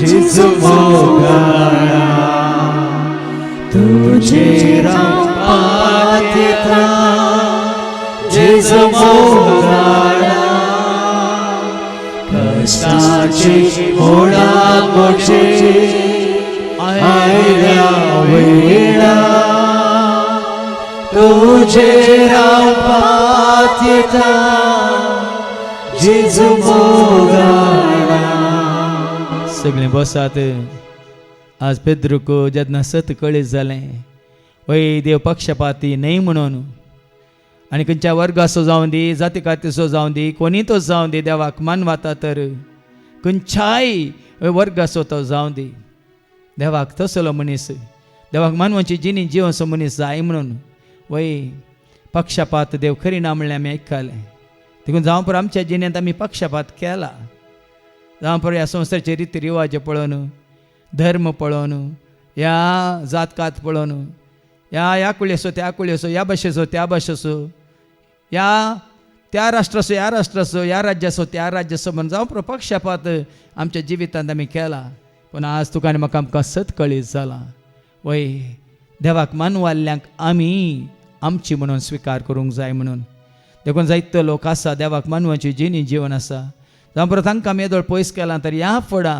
जेजू मोगाळा तुजेर रावपाक येता जेजू मोगाळा कष्टाची मोडामोडी आयल्या वेळा तुजेर रावपाक येता जेजू मोगाळा. सगळें बसात. आज पेद्रूक जेन्ना 7 कळीत जालें वय देव पक्षपाती न्हय म्हणून आनी खंयच्या वर्गाचो जावं दी जाती कातीचो जावं दी कोणी तो जावं दी देवाक मानवाता तर खंयच्याय वर्गाचो तो जावं दी देवाक तसलो मनीस देवाक मानवाची जिणी जिवसो मनीस जाय म्हणून वय पक्षपात देव खरी ना म्हणलें आमी आयकलें. देखून जावं पर आमच्या जिणेंत आमी पक्षपात केला. जावं पर ह्या संवसाराचे रिती रिवाज पळोवन धर्म पळोवन ह्या जातकात पळोवन ह्या कुळेचो त्या कुळेचो ह्या भाशेचो त्या भाशेचो त्या राष्ट्राचो ह्या राष्ट्राचो ह्या राज्याचो त्या राज्याचो म्हणून जावं पर पक्षपात आमच्या जिवितांत आमी केला. पूण आज तुका आनी म्हाका आमकां 7 कळीत जाला वय देवाक मानवाल्ल्यांक आमी आमची म्हणून स्विकार करूंक जाय म्हणून. देखून जायतो लोक आसा देवाक मानवाची जिणी जीवन आसा जावं परत तांकां आमी येदोळ पयस केला तर ह्या फुडां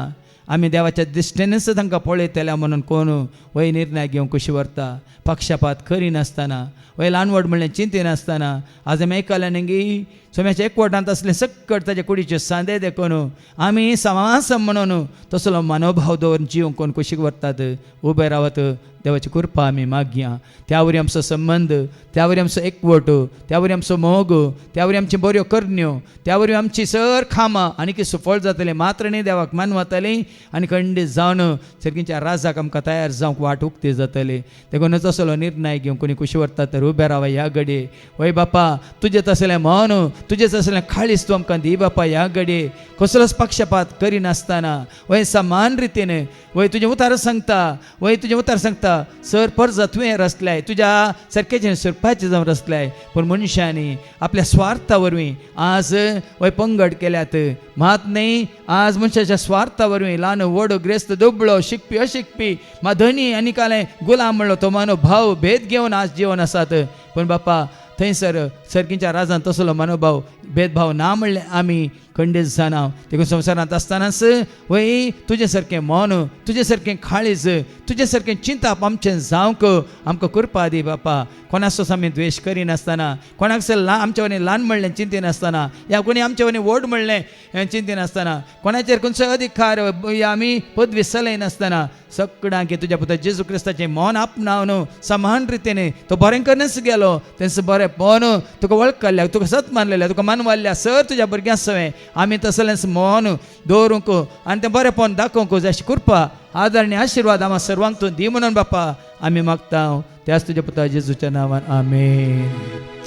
आमी देवाच्या दिश्टेनच तांकां पळयतल्या म्हणून कोण वय निर्णय घेवंक कशी व्हरता पक्षपात करिनासतना वय ल्हान व्हड म्हणलें चिंतिनासतना आज आमी आयकलें न्ही की सोम्याच्या एकवटांत असलें सक्कट ताचे कुडीचे सांदे देखून आमी समास म्हणून तसलो मनोभाव दवरून जीव कोण कशी व्हरतात उबे रावत देवाची कृपा आमी मागया त्या वरी आमचो संबंध त्या वरी आमचो एकवट त्या वरी आमचो मोग त्या वरी आमच्यो बऱ्यो करण्यो त्या वरी आमची सर खामां आनी सुफळ जातली मात्र न्ही देवाक मानवतली आनी खंडीत जावन सर्गीच्या राजाक आमकां तयार जावंक वाट उक्ती जातली देखूनच असलो निर्णय घेवंक कोणी कुशी व्हरता तर उबे रावा ह्या घडये वय बापा तुजें तसलें मन तुजें तसलें खाळीस तूं आमकां दी बापा ह्या घडये कसलोच पक्षपात करिनासतना वय समान रितीन वय तुजें उतार सांगता सर परजा तुवें रचल्याय तुज्या सारकेचें सुरपाचें जावन रचल्याय पूण मनशांनी आपल्या स्वार्था वरवीं आज वय पंगड केल्यात मात न्ही आज मनशाच्या स्वार्था वरवीं ल्हान व्हड ग्रेस्त दुबळो शिकपी अशिकपी मा धनी आनी कालें गुलाम म्हणलो तो मनोभाव भेद घेवन आज जिवन आसात पूण बापा थंयसर सर्गीच्या राजान तसलो मनोभाव भेदभाव ना म्हणलें आमी खंडीत जाना देखून संवसारांत आसतनाच वय तुजे सारकें मन तुजे सारकें खाळीज तुजे सारकें चिंताप आमचें जावंक आमकां कृपा दी बापा कोणाचोच आमी द्वेश करिनासतना कोणाक आमचे वनी ल्हान म्हणलें चिंतिनासतना या कोणी आमचे वनी व्हड म्हणलें चिंतिनासतना कोणाचेर खंयचो अधिकार आमी पदवी चलयनासतना सगळ्यांक तुज्या पुता जेजू क्रिस्ताचें मन आपणावन समान रितीन तो बरें करूनच गेलो तेंच बरें पळोवन तुका वळखल्या तुका सत मानलेल्या तुका मानवाल्ल्या सर तुज्या भुरग्यां सवय आमी तसलेंच मन दवरूंक आनी तें बरें पळोवन दाखोवंक जशी कृपा आदर आनी आशिर्वाद आम्हा सर्वांक तूं दी म्हणून बापा आमी मागता त्याच तुज्या पुता जेजूच्या नांवान आमेन.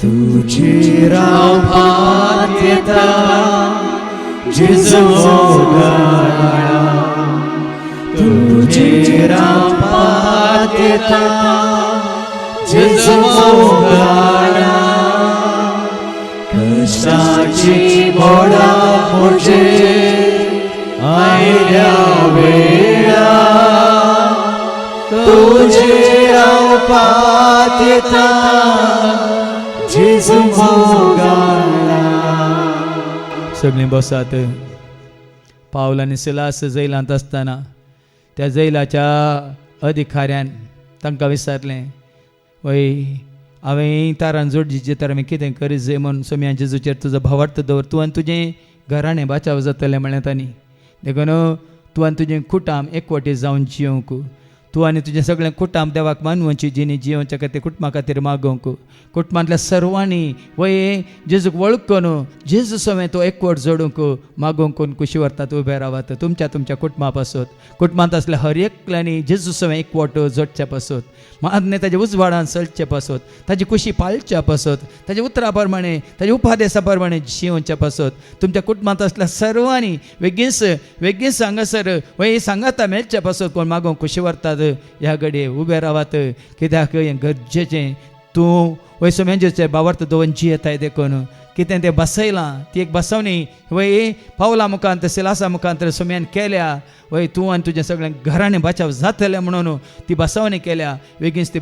तुझे रावपाक येता जेजू मोगाळा तुझे रावपाक येता जेजू मोगाळा कष्टाची मोडा मोठे आयल्या वेळा तुझे रावपाक येता जेजू मोगाळा. सगळीं बसात. पावल आनी सिलास जैलांत आसतना त्या जैलाच्या अधिकाऱ्यान तांकां विचारलें वय हांवें तारान जोडजीचे तर हांवें कितें करीत जाय म्हूण सोम्या जेजूचेर तुजो भावार्थ दवर तूं आनी तुजें घराणें बाचाव जातलें म्हळें तांणी देखून तूं आनी तुजें कुटाम एकवटी जावन जियोंक तूं आनी तुजें सगळें कुटाम देवाक मानवची जिणी जियोवच्या खातीर कुटुंबा खातीर मागोवंक कुटुंबांतल्या सर्वांनी वय जेजूक वळखून जेजू समें तो एकवट जोडूंक मागोवंक कोण कुशी व्हरतात उबे रावात तुमच्या कुटुंबा पासत कुटुंबांत असल्या हर एकल्यानी जेजू समें एकवट जोडच्या पासत मान्य ताच्या उजवाडान चलचे पासत ताची कुशी पाळच्या पासत ताच्या उतरा प्रमाणे ताच्या उपादेशा प्रमाणे जियोवच्या पासत तुमच्या कुटुंबांत असल्या सर्वांनी वेगीस हांगासर वय सांगाता मेळच्या पासत कोण मागोवंक कुशी व्हरतात ह्या घडये उबे रावात कित्याक हें गरजेचें तूं वय सोम्याचेर भावार्थ दवरून जियेताय देखून कितें तें बसयलां ती एक बसवणी वय पावला मुखांत सिलासा मुखांत सोम्यान केल्या वय तूं आनी तुजें सगळें घराणें बचाव जातलें म्हणून ती बसवणी केल्या बेगीनच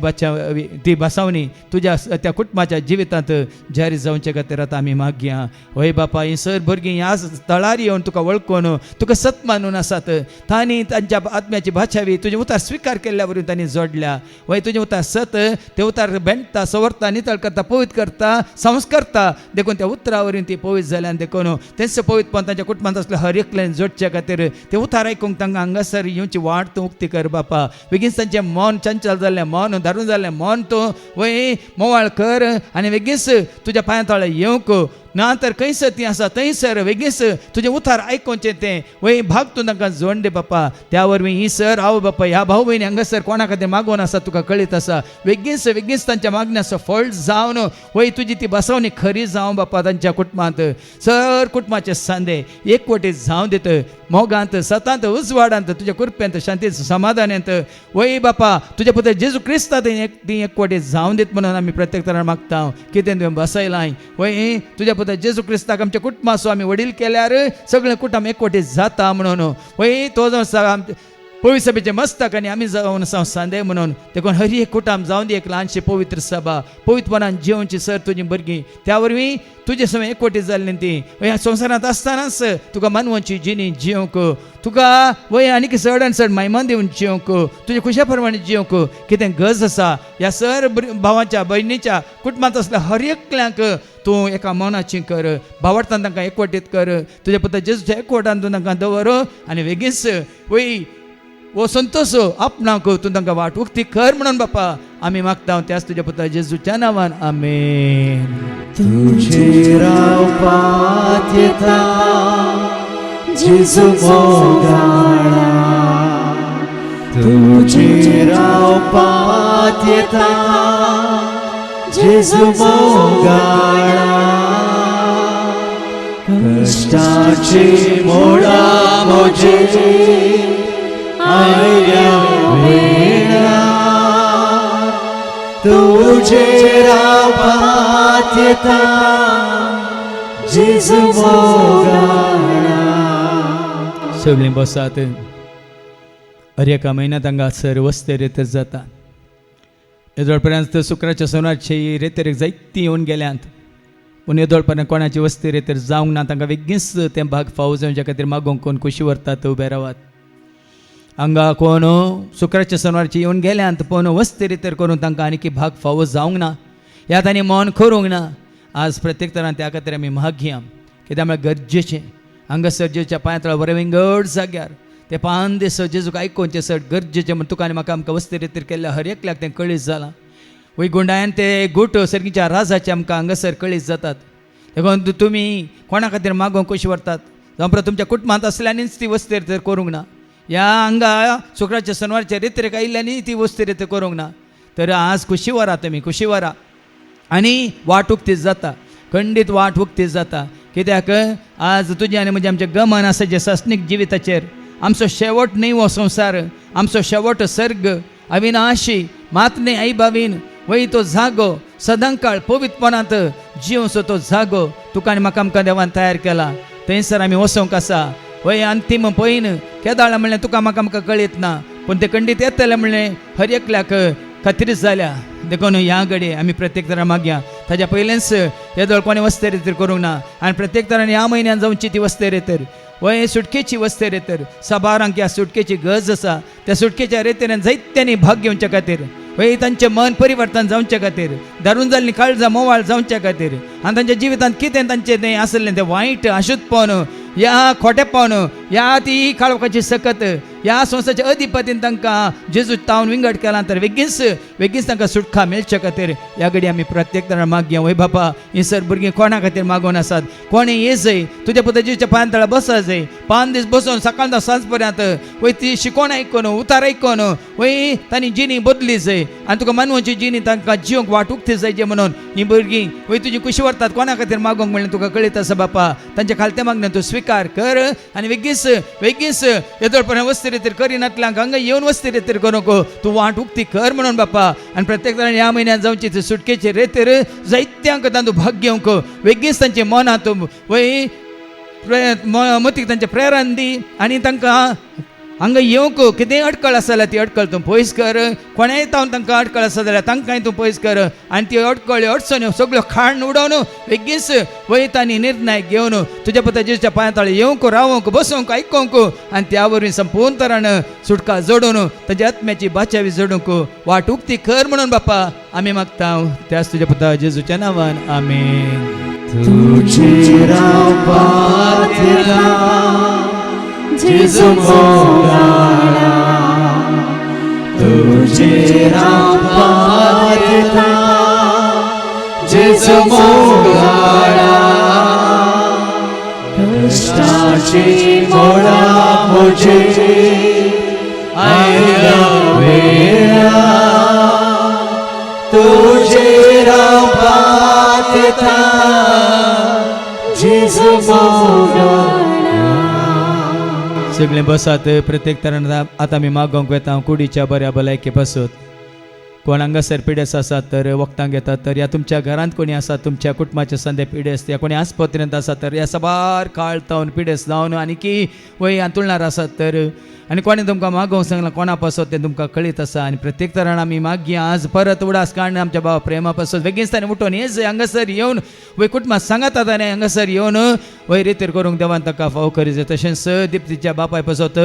ती बसवणी तुज्या त्या कुटुंबाच्या जिवितांत जारी जावचे खातीर आतां आमी मागया वय बापा ही सर भुरगीं ह्या तळार येवन तुका वळखून तुका सत मानून आसात तांणी तांच्या आत्म्याची भाचावी तुजें उतार स्विकार केल्ल्या वरून तांणी जोडल्या वय तुजें उतार सत ते उतार बेंडटा सवरता नितळ करता पवित्र करता संस्कारता देखून त्या उतरा वरून ती पवित्र जाल्यान देखून तेंच पवित्रपण तांच्या कुटुंबांत असल्या हर एकल्यान जोडच्या खातीर ते उतार आयकूंक तांकां हांगासर येवची वाट तूं उक्ती कर बापा बेगीन तांचें मन चंचल जाल्लें मन धरून जाल्लें मन तूं वय मोवाळ कर आनी बेगीस तुज्या पांया तळें येवंक ना तर खंयसर ती आसा थंयसर बेगीस तुजें उतार आयकोवचें तें वय भाग तूं तांकां जोड दे बापा त्या वरवीं ही सर हांव बापा ह्या भाव भयणी हांगासर कोणा खातीर मागोवन आसा तुका कळीत आसा बेगीस तांच्या मागण्याचो फळ जावन वय तुजी ती बसवणी खरी जावं बापा तांच्या कुटुंबांत सर कुटुंबाचे सांदे एकवटीत जावं दित मोगांत सतांत उजवाडांत तुज्या कृपेंत शांतींत समाधानांत वय बापा तुज्या पुत्र जेजू क्रिस्तांत ती एकवटीत जावं दित म्हणून आमी प्रत्येक तरान मागता कितें तुवें बसयलां वय तुज्या पुत्र जेजू क्रिस्ताक आमच्या कुटुंबाचो आमी वडील केल्यार सगळें कुटुंब एकवटीत जाता म्हणून वय तो जो पवित्र सभेचे मस्तक आणि आम्ही जाऊन संस्थान म्हणून ते कोण हरी एक कुटाम जाऊन दे एक लहानशी पवित्र सभा पवित्रपणान जेवणची सर तुझी बरगी त्यावर मी तुझे समय एकवटी जाल्ली ती ह्या संवसारांत आसतनाच तुका मानवांची जिणी जिवंक तुका वय आनी चड चड मायमान दिवन जिवंक तुझ्या खुशा प्रमाणे जिवंक कितें गरज आसा ह्या सर भावाच्या भयणीच्या कुटुंबांत असल्या हर एकल्यांक तूं एका मनाची कर भावार्थान तांकां एकवटीत कर तुज्या पुता जेजूच्या एकवटान तूं तांकां दवर आनी बेगीनच वय वो संतोष आपणाक तूं तांकां वाट उक्ती कर म्हणून बापा आमी मागता त्याच तुज्या पुता जेजूच्या नांवान आमेन. तुझे रावपात येता जेजू मोगाळा तुझे रावपात येता जेजू मोगाळा कष्टाची मोडा मोजे आयल्या वेळा तुझे रावपात येता जेजू मोगाळा. सगळीं बसात हर एका म्हयन्यांत हांगा सर वस्ते रेतर जाता येदोळपर्यंत शुक्राच्या सोनारची रेतेर जायतीं येवन गेल्यांत पूण येदोळपर्यंत कोणाची वस्ती रेतर जावंक ना तांकां बेगीनच तें भाग फावो जावच्या खातीर मागोवंक कोण खुशी व्हरतात उबे रावात. हांगा कोण शुक्राच्या सोनवारची येवन गेल्यांत पूण वस्ती रेतर करून तांकां आनी भाग फावो जावंक ना ह्यात आनी मन करूंक ना. आज प्रत्येक तरान त्या खातीर आमी मागया कित्याक म्हळ्यार गरजेचें हांगासर जेजूच्या पांया तळा बरें विंगड जाग्यार ते 5 दीस जेजूक आयकोवचें सट गरजेचें म्हण तुका आनी म्हाका आमकां वस्ती रेतीर केल्ल्या हर एकल्याक तें कळीत जालां. वय गुंडायन ते गूट सर्गीच्या राजाचे आमकां हांगासर कळीत जातात देखून तुमी कोणा खातीर मागोवंक कशी व्हरतात जावं तुमच्या कुटुंबांत असल्यानीच ती वस्ती रेतर करूंक ना ह्या हांगा शुक्राच्या सोनवारच्या रेत्रेक आयिल्ल्यानी ती वस्ती रेतर करूंक ना. तर आज खुशी व्हरा तुमी खुशी व्हरा आनी वाट उक्ती जाता खंडीत वाट उक्ती जाता कित्याक आज तुजें आनी म्हजें आमचें गमन आसा जें सस्नीक जिविताचेर आमचो शेवट न्ही हो संवसार आमचो शेवट सर्ग अविनाशी मात न्ही आई बाबीन वय तो जागो सदांकाळ पवित्रपणांत जिवसो तो जागो तुका आनी म्हाका आमकां देवान तयार केला थंयसर आमी वसोंक आसा. वय अंतीम पयन केदाळ म्हणलें तुका म्हाका आमकां कळीत ना पूण तें खंडीत येतलें म्हणलें हर एकल्याक खात्रीच जाल्या देखून ह्या घडी आमी प्रत्येक तरान मागया ताच्या पयलेंच येदोळ कोणें वस्ते रेतर करूंक ना आनी प्रत्येक तरान ह्या म्हयन्यान जावची ती वस्ते रेतर वय सुटकेची वस्ते रेतर सबारांक ह्या सुटकेची गरज आसा त्या सुटकेच्या रेतेऱ्यान जायत्यांनी भाग घेवच्या खातीर वय तांचें मन परिवर्तन जावच्या खातीर दारून जाल्लीं काळजां मोवाळ जावच्या खातीर आनी तांच्या जिवितांत कितें तांचें तें आसलें तें वायट अशुद्धपण ह्या खोटेपण ह्या ती काळोखाची सकत ह्या संवसाराच्या अधिपतीन तांकां जेजू तावन विंगड केला तर बेगीनच तांकां सुटका मेळच्या खातीर ह्या घडी आमी प्रत्येक तरान मागया. वय बापा ही सर भुरगीं कोणा खातीर मागोवन आसात कोणें ये जाय तुज्या पुता जेजूच्या पांया तळा बसा जाय 5 दीस बसून सकाळ सांज पर्यंत वय ती शिकोण आयकून उतार आयकून वय तांणी जिणी बदली जाय आनी तुका मानवाची जिणी तांकां जिवंक वाट उक्ती जायचे म्हणून ही भुरगीं वय तुजी खुशी व्हरतात कोणा खातीर मागोवंक म्हणलें तुका कळीत आसा बापा तांच्या खालते मागणें तूं स्विकार कर आनी बेगीस येदोळपर्यंत वस्ती रेतीर करिनातल्यांक हांगा येवन वस्ती रेतीर करूंक तूं वाट उक्ती कर म्हणून बापा. आनी प्रत्येक तरान ह्या म्हयन्यान जावची ती सुटकेचे रेतीर जायत्यांक तांतूं भाग घेवंक बेगीन तांचे मनांत वय मतीक तांचे प्रेरण दी आनी तांकां हांगा येवंक कितेंय अडकळ आसा जाल्यार ती अडकळ तूं पयस कर कोणाय तावन तांकां अडकळ आसा जाल्यार तांकांय तूं पयस कर आनी ती अडकळ्यो अडचण्यो सगळ्यो खाण उडोवन बेगीस वयत आनी निर्णय घेवन तुज्या पुता जेजूच्या पांया तळा येवंक रावंक बसोवंक आयकोवंक आनी त्या वरवीं संपूर्ण तरान सुटका जोडून ताच्या आत्म्याची बाचावी जोडूंक वाट उक्ती कर म्हणून बापा आमी मागता त्याच तुज्या पुता जेजूच्या नांवान आमेन. तुझे रावपात येता जेजू मोगाळा तुझे रावपात येता जेजू मोगाळा कष्टाची मोडा मोजे आयल्या वेळा तुझे रावपात येता जेजू मोगाळा. सगळे बसात प्रत्येक तरान आतां आमी मागोवंक वेता कुडीच्या बऱ्या भलायके बसत कोण हांगासर पिडेस आसात तर वखदां घेतात तर या तुमच्या घरांत कोणी आसात तुमच्या कुटुंबाचे संदे पिडेस या कोणी आस्पत्रेंत आसात तर या सबार काळ तावन पिडेस जावन आनी की वय हातुळणार आसात तर आनी कोणी तुमकां मागोवंक सांगलां कोणा पासत तें तुमकां कळीत आसा आनी प्रत्येक तरान आमी मागया आज परत उडास काडना आमच्या बाबा प्रेमा पासत बेगीन ताणें उठोन हेच हांगासर येवन वय कुटुंबाक सांगात आनी हांगासर येवन वय रितीर करूंक देवान ताका फाव करीत तशेंच दिप्तीच्या बापाय पासत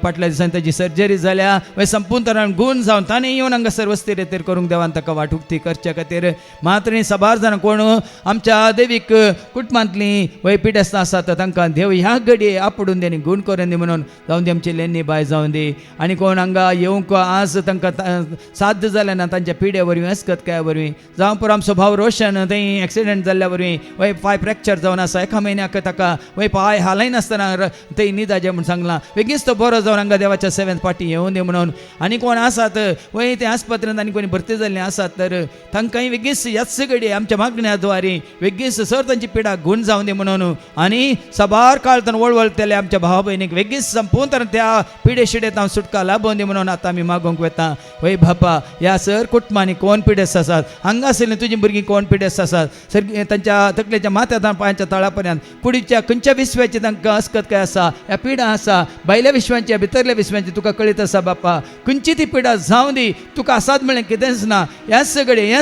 फाटल्या दिसांनी ताची सर्जरी जाल्या वय संपूर्ण तरान गुण जावन ताणें येवन हांगासर वस्ती रितीर करूंक देवान ताका वाटुकती करच्या खातीर मात्र सबार जाणां कोण आमच्या देवीक कुटुंबांतलीं वय पिडेस्त आसात तांकां देव ह्या घडये आपडून तेणी गुण करून दी म्हणून जावन दी आमची लेनी बाय जावन दी आनी कोण हांगा येवंक आज तांकां साध्य जालें ना तांच्या पिड्या वरवीं अस्कत काय वरवीं जावं पर आमचो भाव रोशन थंय एक्सिडेंट जाल्ल्या वरवीं वय पांय फ्रॅक्चर जावन आसा एका म्हयन्याक ताका वय पांय हालय नासतना थंय न्हिदाचें म्हूण सांगलां बेगीच तो बरो जावन हांगा देवाच्या सेवेंत फाटी येवं दी म्हणून आनी कोण आसात वय ते आस्पत्रेंत आनी कोणी भरती जाल्लीं आसात तर तांकांय बेगीच ह्याच घडये आमच्या मागण्या द्वारे बेगीच सर तांची पिडा गुण जावन दी म्हणून आनी सबार काळ ताणें वळवळतेले आमच्या भावा भयणीक बेगीच संपूर्ण तरान त्या पिडे शिडेत हांव सुटका लाभोवन दी म्हणून आतां आमी मागोवंक वेता वय बापा ह्या सर कुटुंबांनी कोण पिडेस्त आसात हांगा आशिल्लीं तुजीं भुरगीं कोण पिडेस्त आसात सर तांच्या तकलेच्या माथ्यान पांयाच्या तळा पर्यंत कुडीच्या खंयच्या विश्वाची तांकां अस्कत काय आसा ह्या पिडा आसा भायल्या विश्वांची भितरल्या विश्वांची तुका कळीत आसा बापा खंयची ती पिडा जावं दी तुका आसात म्हणलें कितेंच ना ह्याच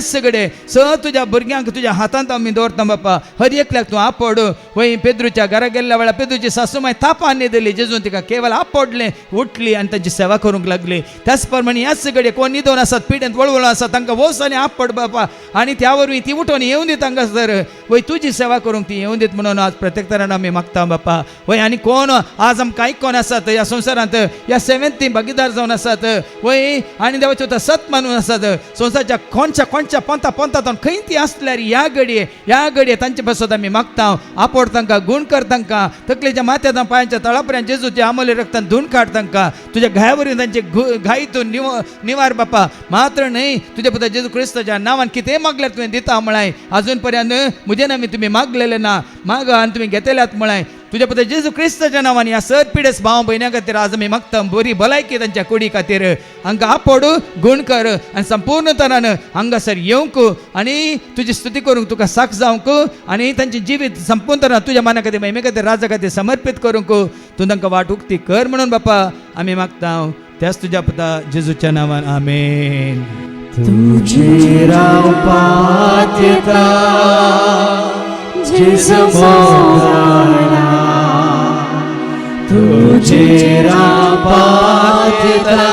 सगळे तुज्या भुरग्यांक तुज्या हातांत आमी दवरता बापा हर एकल्याक तूं आपड वय पेद्रूच्या घरा गेल्ल्या वेळार पेद्रूची सासूमाय तापान न्हिदली जेजून तिका केवळ आपडलें उठली आनी तांची सेवा करूंक लागली त्याच प्रमाणे ह्याच सगळे कोण न्हिदोन आसात पिड्यांत वळवळ आसात तांकां वोस आनी आपड बापा आनी त्या वरवीं ती उठोन येवं दी तांकां सर वय तुजी सेवा करूंक ती येवं दीत म्हणून आज प्रत्येक तरान आमी मागता बापा वय आनी कोण आज आमकां कांय कोण आसात ह्या संवसारांत ह्या सेवेंत ती भागीदार जावन आसात वय आनी देवाचे सत मानून आसात संवसाराच्या कोणच्या पंथांत खंय ती आसल्यार ह्या घडये तांचे पासत आमी मागता आपड तांकां गुण कर तांकां तकलेच्या माथ्यान पांयाच्या तळा पर्यंत जेजूच्या अमोल्य रक्तान धुवन काड तांकां तुज्या घाया वरवीं तांचे घाईतून निवार बापा मात्र न्हय तुज्या पुता जेजू क्रिस्ताच्या नांवान कितें मागल्यार तुवें दिता म्हळाय अजून पर्यंत म्हजे नामी तुमी मागलेले ना मागा आनी तुमी घेतल्यात म्हळाय तुज्या पुता जेजू क्रिस्ताच्या नांवान ह्या सर पिडेस भाव भयण्या खातीर आज आमी मागता बरी भलायकी तांच्या कुडी खातीर हांकां आपड गुण कर आनी संपूर्ण तरान हांगासर येवंक आनी तुजी स्तुती करूंक तुका साख जावंक आनी तांचें जिवीत संपूर्ण तरान तुज्या माना खातीर महिमे खातीर राजा खातीर समर्पीत करूंक तूं तांकां वाट उक्ती कर म्हणून बापा आमी मागता त्याच तुज्या पुता जेजूच्या नांवान आमेन. तुझी रावपात येता जेजू मोगाळा तुझी रावपात येता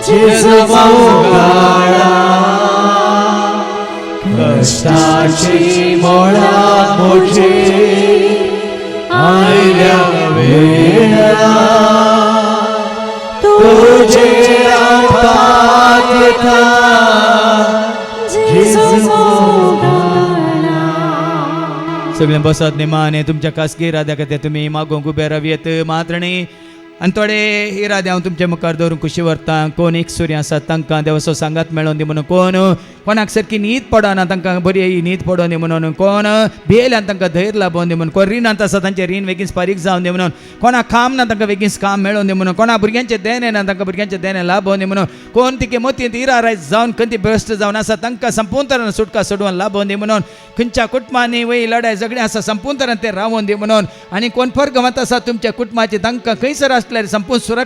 जेजू मोगाळा कष्टाची मोळा मोठी आयल्या वेळा तुझे रावपात येता जेजू मोगाळा. सगळे बसत निमाने तुमच्या खासगी राद्या खातीर तुमी मागोवंक उबे रावयेत मात्र न्ही आनी थोडे ही रादे हांव तुमच्या मुखार दवरून खुशी व्हरता कोण एक सूर्य आसात तांकां देवाचो सांगात मेळोन दी म्हणून कोणाक सारकी न्हीद पडना तांकां बरी न्हीद पडोन दी म्हणून कोण भियेल्यान तांकां धैर्य लाभोवन दी म्हणून कोण रिणांत आसा तांचें रीण बेगीन फारीक जावन दी म्हणून कोणाक काम ना तांकां बेगीन काम मेळोन दी म्हणून कोणा भुरग्यांचे देणे ना तांकां भुरग्यांचे देणे लाभोवन दी म्हणून कोण तिके मोतींत इरारायज जावन खंय भ्रश्ट जावन आसा तांकां संपूर्ण तरान सुटका सोडून लाभोवन दी म्हणून खंयच्या कुटुंबांनी वय लढाय झगडे आसा संपूर्ण तरान ते रावोवन दी म्हणून आनी कोण परगमत आसा तुमच्या कुटुंबाची तांकां खंयसर आसल्यार संपूर्ण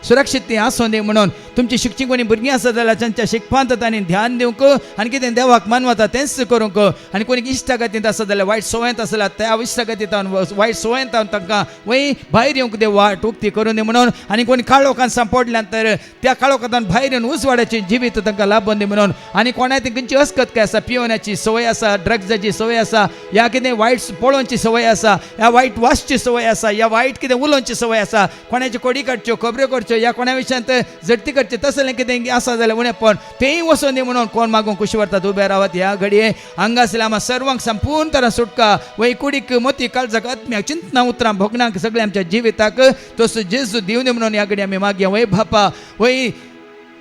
सुरक्षीत ती आसूं दी म्हणून तुमची शिक्षी कोणी भुरगीं आसा जाल्यार तांच्या शिकपांत तांणी ध्यान दिवंक आनी कितें देवाक मानवता तेंच करूंक आनी कोणी इश्टागतींत आसा जाल्यार वायट सवयंत आसल्यार त्या इश्टागतींत वायट सवयंत तांकां वय भायर येवंक देव वाट उक्ती करून दी म्हणून आनी कोणी काळोखान सांपडल्यान तर त्या काळोखांतल्यान भायर येवन उसवाड्याची जिवीत तांकां लाभोवन दी म्हणून आनी कोणाय ती खंयची अस्कत काय आसा पिवण्याची संवय आसा ड्रग्साची संवय आसा या कितें वायट पळोवची संवय आसा या वायट वासची संवय आसा या वायट कितें उलोवची संवय आसा कोणाची कोडी काडच्यो खबऱ्यो करच्यो या कोणा विशयांत झडती करचे तसलें कितें आसा जाल्यार उणेपण तेंय वचोन दी म्हणून कोण मागूंक खुशी व्हरतात उबे रावत ह्या घडये हांगा आसल्या आम्हा सर्वांक संपूर्ण तरान सुटका वय कुडीक मोती काळजाक आत्म्याक चिंतना उतरां भोगणांक सगळ्या आमच्या जिविताक तसो जेजू दिवं दी म्हणून ह्या घडये आमी मागया वय बापा वय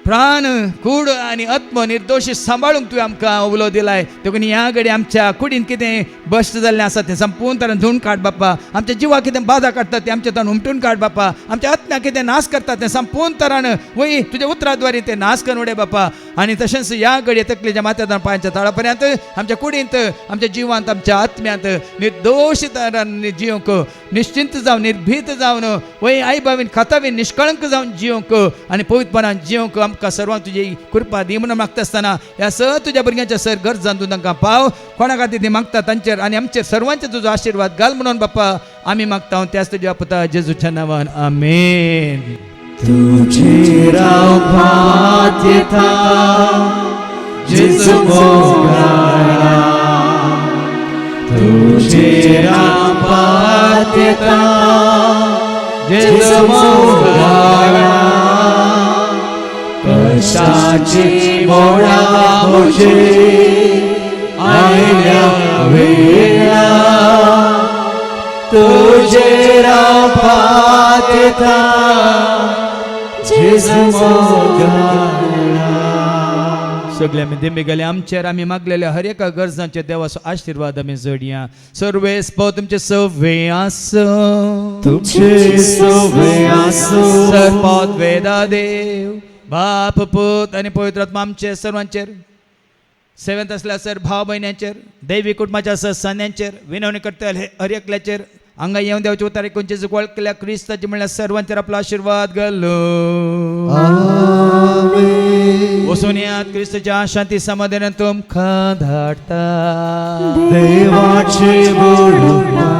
प्राण कूड आनी आत्म निर्दोशी सांबाळूंक तुवें आमकां उलो दिलाय देखून ह्या घडी आमच्या कुडीन कितें बश्ट जाल्लें आसा तें संपूर्ण तरेन धुवन काड बाप्पा. आमच्या जिवाक कितें बाधा काडटा तें आमच्या तन उमटून काड बाप्पा. आमच्या आत्म्याक कितें नाश करता तें संपूर्ण तरान वय तुज्या उतराद्वारे तें नाश करून उडय बाप्पा. आनी तशेंच ह्या घडये तकलेच्या माथ्यान पांयाच्या तळापर्यंत आमच्या कुडींत आमच्या जिवांत आमच्या आत्म्यांत निर्दोश तरान जियोंक निश्चिंत जावन निर्भीत जावन वय आई बाबीन खातावीन निष्कळंक जावन जियोंक आनी पवित्रपणान जियोंक आमकां सर्वांक तुजी कृपा दी म्हणून मागता आसतना ह्या तुज्या भुरग्यांच्या सर गरजां तूं तांकां पाव. कोणा खातीर ती मागता तांचेर आनी आमचेर सर्वांचेर तुजो आशिर्वाद घाल म्हणून बाप्पा आमी मागता. त्याच तुज्या पुता जेजूच्या नांवान आमेन. तुझे रावपात येता जेजू मोगाळा. तुझे रावपात येता जेजू मोगाळा. कशाची मोळा म्हजे आयल्या वेळा. तुझे रावपात येता जेजू मोगाळा. सगळे आमी देंबे गेले आमचेर आमी मागलेल्या हर एका गरजांचे देवाचो आशिर्वाद आमी जोडया. सर्वेस पाव तुमचे सवे आसो. तुझे सवे आसो. सर्पात वेदा देव बाप पूत आनी पवित्र आत्मा आमचे सर्वांचेर सेवेंत आसल्या सर भाव भयण्यांचेर दैवी कुटुंबाच्या सदस्यांचेर विनवणी करता हर एकल्याचेर हांगा येवन देवाचे उतार कोणचे वळखल्या क्रिस्ताचे म्हणल्यार सर्वांचेर आपलो आशिर्वाद घालो. वचून यात क्रिस्ताच्या शांती समाधानान तुमकां धाडटा. देवाचे बळुपा.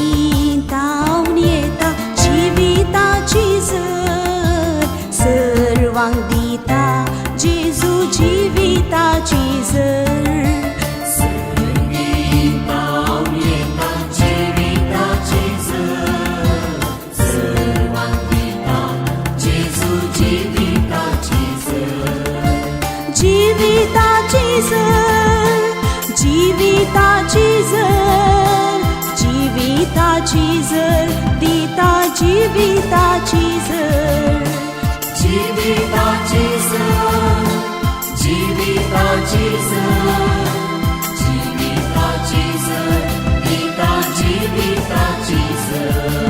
सर्गीतावन येता जिविताची झर. सर्वांक दिता जेजू जिविताची झर. सर्गीतावन येता जिविताची झर. सर्वांक दिता जेजू जिविताची झर. जिविताची झर. जिविताची झर. जिविताची झर दिता जिविताची झर. जिविताची झर. जिविताची झर. जिविताची झर दिता जिविताची झर.